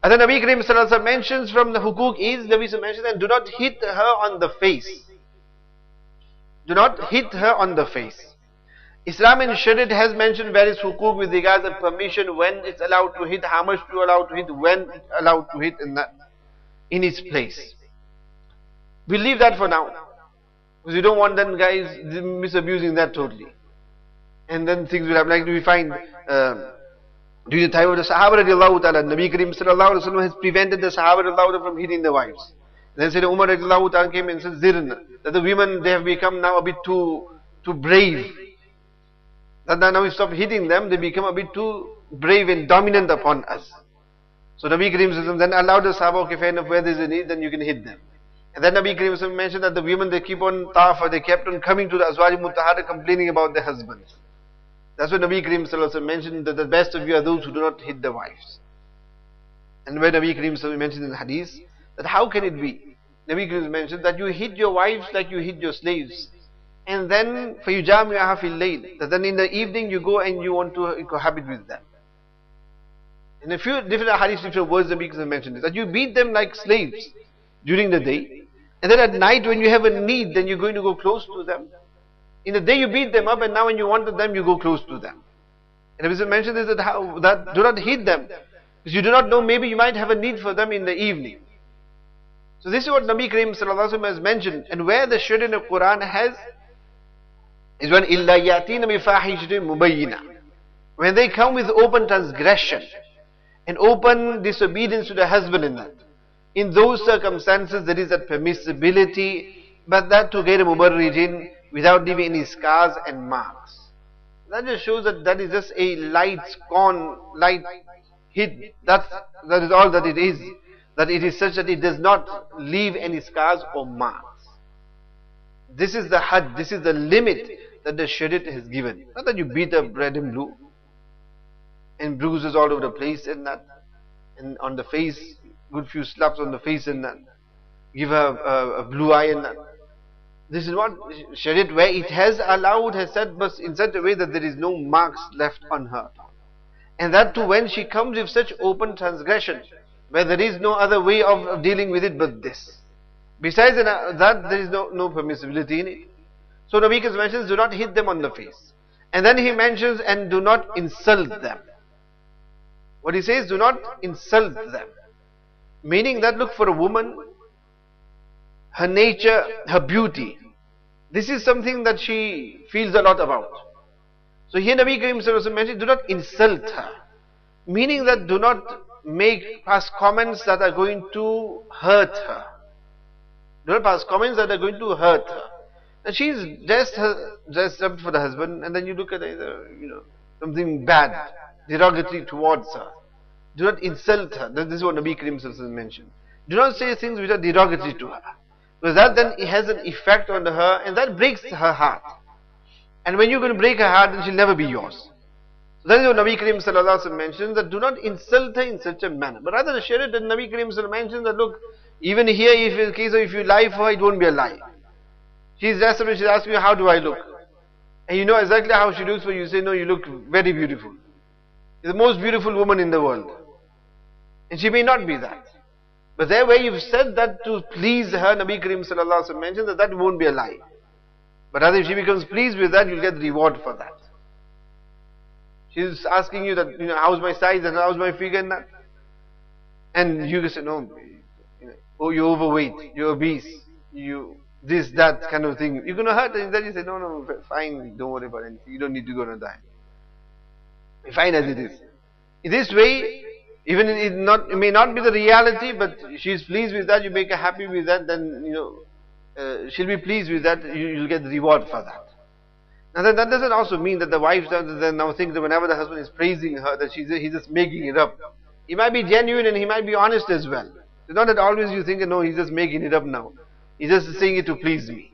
And then Nabi Karim Sallallahu Alaihi Wasallam mentions from the hukuk is, Nabi mentions, and do not hit her on the face. Do not hit her on the face. Islam and Shariat has mentioned various hukuk with regards to permission, when it's allowed to hit, how much to allow to hit, when it's allowed to hit in its place. We'll leave that for now. Because you don't want then guys misusing that totally. And then things will happen. Like we find during the time of the Sahaba radiallahu ta'ala, Nabi Karim sallallahu alayhi wa sallam has prevented the Sahaba radiallahu ta'ala from hitting the wives. Then said Umar radiallahu ta'ala came and said, Zirna, that the women, they have become now a bit too brave. That now we stop hitting them, they become a bit too brave and dominant upon us. So Nabi Karim sallallahu alayhi wa sallam then allowed the Sahaba, okay, fair enough, where there is a need, then you can hit them. And then Nabi Karim sallallahu alayhi wa sallam mentioned that the women, they keep on tafa, they kept on coming to the Azwaj Mutahara complaining about their husbands. That's what Nabi Karim sallallahu alayhi wa sallam mentioned, that the best of you are those who do not hit the wives. And when Nabi Karim sallallahu alayhi wa sallam mentioned in the hadith, that how can it be Nabi Karim mentioned that you hit your wives like you hit your slaves. And then, فَيُجَامِعَهَا فِي اللَّيْلِ, that then in the evening you go and you want to cohabit with them. In a few different hadiths, different words, Nabi Karim mentioned this, that you beat them like slaves during the day. And then at night when you have a need, then you're going to go close to them. In the day you beat them up, and now when you wanted them, you go close to them. And Nabi mentioned this, that do not hit them, because you do not know, maybe you might have a need for them in the evening. So this is what Nabi Karim Sallallahu Alaihi Wasallam has mentioned. And where the Shariah in the Quran has, is when إِلَّا يَأْتِينَ بِفَاحِشَةٍ مُبَيِّنَةٍ, when they come with open transgression and open disobedience to the husband in that. In those circumstances there is that permissibility, but that to get a mubarrijin without leaving any scars and marks. That just shows that that is just a light scorn, light hit. That is all that it is. That it is such that it does not leave any scars or marks. This is the had, this is the limit that the Shariah has given. Not that you beat up red and blue and bruises all over the place and that, and on the face, good few slaps on the face and that, give her a blue eye and that. This is what Shariah, where it has allowed, has said, but in such a way that there is no marks left on her. And that too when she comes with such open transgression, where there is no other way of dealing with it but this. Besides that, there is no permissibility in it. So Nabi Karim mentions, do not hit them on the face. And then he mentions, and do not insult them. What he says, do not insult them. Meaning that, look, for a woman, her nature, her beauty, this is something that she feels a lot about. So here Nabi Karim mentions, do not insult her. Meaning that do not make past comments that are going to hurt her. Do not pass comments that are going to hurt her. And she is dressed up for the husband, and then you look at her, something bad, derogatory towards her. Do not insult her. This is what Nabi Karim mentioned. Do not say things which are derogatory to her. Because that then it has an effect on her, and that breaks her heart. And when you're going to break her heart, then she'll never be yours. So that is what Nabi Karim Sallallahu Alaihi Wasallam mentions, that do not insult her in such a manner. But rather the Shariah that Nabi Karim Sallallahu mentions that, look, even here, if in case of if you lie for her, it won't be a lie. She's dressed up and she's asking you, how do I look? And you know exactly how she looks, but you say, no, you look very beautiful. You're the most beautiful woman in the world. And she may not be that. But there where you've said that to please her, Nabi Karim Sallallahu Alaihi Wasallam mentions that that won't be a lie. But rather if she becomes pleased with that, you'll get the reward for that. She's asking you that, how's my size and how's my figure and that. And you say, no, oh, you're overweight, you're obese, this, that kind of thing. You're going to hurt her. And then you say, no, fine, don't worry about anything. You don't need to go on a diet. Fine as it is. In this way, even it may not be the reality, but she's pleased with that, you make her happy with that, then, she'll be pleased with that, you'll get the reward for that. Now that doesn't also mean that the wife then now thinks that whenever the husband is praising her, that he's just making it up. He might be genuine and he might be honest as well. It's not that always you think, no, he's just making it up now. He's just saying it to please me.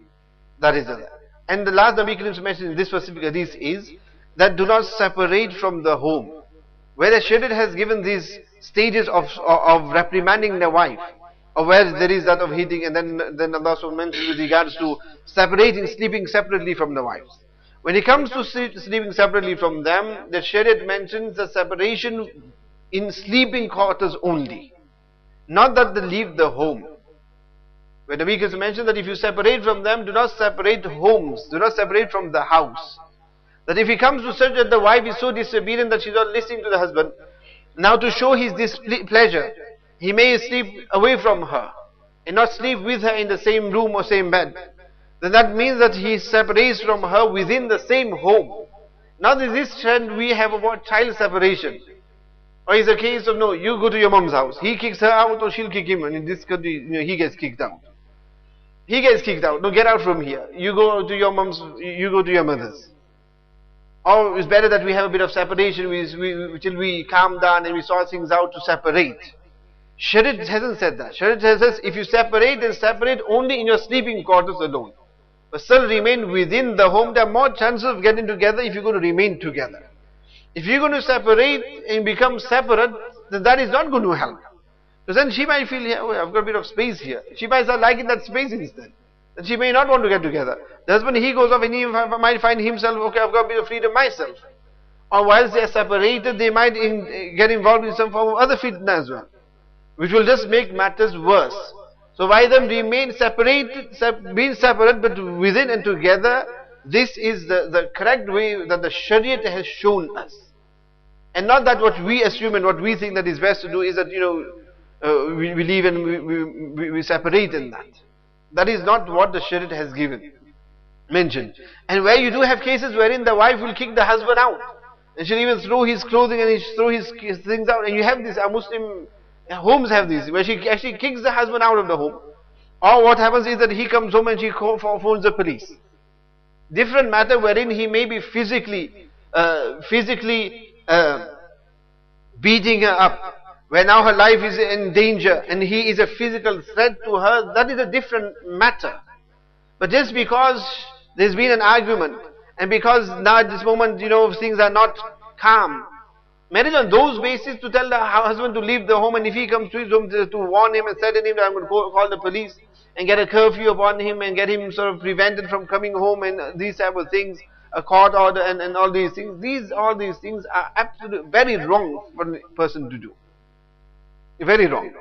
That is it. And the last Nabi Karim mentioned in this specific hadith is that do not separate from the home. Where the Shariah has given these stages of reprimanding their wife, or where there is that of hitting, and then Allah also mentions with regards to separating, sleeping separately from the wives. When it comes to sleeping separately from them, the Shariah mentions the separation in sleeping quarters only. Not that they leave the home. Where the Nabi mentioned that if you separate from them, do not separate homes, do not separate from the house. That if he comes to such that the wife is so disobedient that she's not listening to the husband, now to show his displeasure, he may sleep away from her and not sleep with her in the same room or same bed. Then that means that he separates from her within the same home. Now this trend we have about child separation. Or is a case of, no, you go to your mom's house. He kicks her out or she'll kick him. And in this country, he gets kicked out. He gets kicked out. No, get out from here. You go to your mom's, you go to your mother's. Or it's better that we have a bit of separation till we calm down and we sort things out to separate. Shariah hasn't said that. Shariah says if you separate, then separate only in your sleeping quarters alone. But still remain within the home. There are more chances of getting together if you're going to remain together. If you're going to separate and become separate, then that is not going to help. So then she might feel, yeah, oh, I've got a bit of space here. She might start liking that space instead. Then she may not want to get together. The husband, he goes off and he might find himself, okay, I've got a bit of freedom myself. Or whilst they are separated, they might get involved in some form of other fitna as well, which will just make matters worse. So why them remain separated, being separate but within and together, this is the correct way that the Shariat has shown us. And not that what we assume and what we think that is best to do is that, we leave and we separate in that. That is not what the Shariat has mentioned. And where you do have cases wherein the wife will kick the husband out. And she'll even throw his clothing and he'll throw his things out. And you have this, our Muslim homes have this, where she actually kicks the husband out of the home. Or what happens is that he comes home and she phones the police. Different matter wherein he may be physically beating her up, where now her life is in danger and he is a physical threat to her. That is a different matter. But just because there's been an argument, and because now at this moment, things are not calm, marriage on those basis to tell the husband to leave the home, and if he comes to his home to warn him and threaten him that I'm going to call the police and get a curfew upon him and get him sort of prevented from coming home and these type of things, a court order and all these things, all these things are absolutely very wrong for a person to do. Very wrong.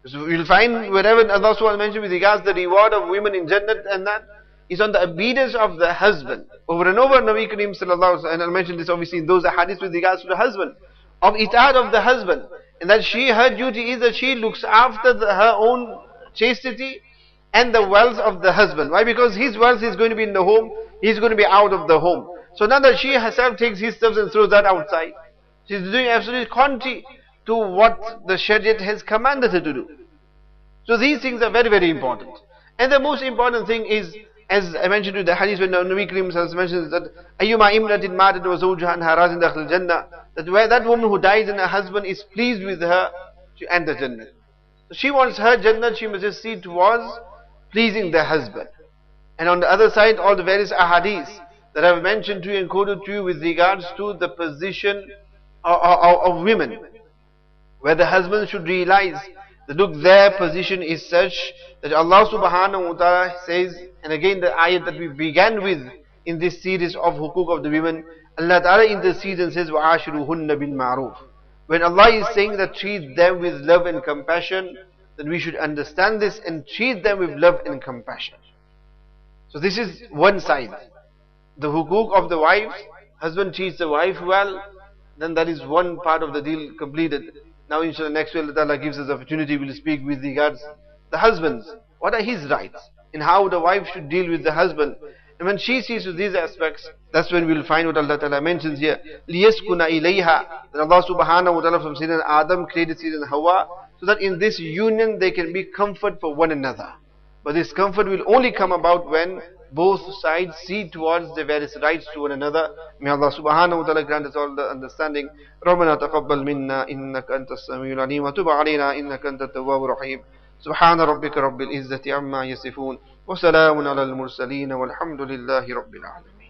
So you'll find wherever Allah SWT mentioned with regards to the reward of women in Jannat, and that is on the obedience of the husband. Over and over, Nabi Kareem sallallahu alaihi wasallam, and I'll mention this obviously in those hadiths with regards to the husband, of itaat of the husband, and that her duty is that she looks after her own chastity and the wealth of the husband. Why? Because his wealth is going to be in the home, he's going to be out of the home. So now that she herself takes his stuff and throws that outside, she's doing absolutely contrary to what the Shariat has commanded her to do. So these things are very, very important. And the most important thing is, as I mentioned in the hadith when Nabi Kareem has mentioned that ayyuma imratin matat wa zawjuha anha razin dakhil jannah, that where that woman who dies and her husband is pleased with her, she enters Jannah. So she wants her Jannah, she must just see towards pleasing the husband. And on the other side, all the various ahadith that I've mentioned to you and quoted to you with regards to the position of women, where the husband should realize that look, their position is such that Allah subhanahu wa ta'ala says, and again the ayat that we began with in this series of hukuk of the women, Allah ta'ala intercedes and says, وَعَاشِرُهُنَّ بِالْمَعْرُوفِ. When Allah is saying that treat them with love and compassion, then we should understand this and treat them with love and compassion. So this is one side. The hukuk of the wife, husband treats the wife well, then that is one part of the deal completed. Now inshallah next week Allah gives us the opportunity, we'll speak with regards the husbands. What are his rights? And how the wife should deal with the husband. And when she sees to these aspects, that's when we'll find what Allah Ta'ala mentions here. لِيَسْكُنَ إِلَيْهَا. That Allah subhanahu wa ta'ala from Sayyidina Adam created Sayyidina Hawa, so that in this union there can be comfort for one another. But this comfort will only come about when both sides see towards the various rights to one another. May Allah subhanahu wa ta'ala grant us all the understanding. رَبَّنَا تَقَبَّلْ مِنَّا إِنَّكَ أَنْتَ السَّمِيعُ الْعَلِيمُ وَتُبْ عَلَيْنَا إِنَّكَ أَنْتَ التَّوَّابُ الرَّحِيمُ سبحان ربك رب العزة عما يصفون وسلام على المرسلين والحمد لله رب العالمين.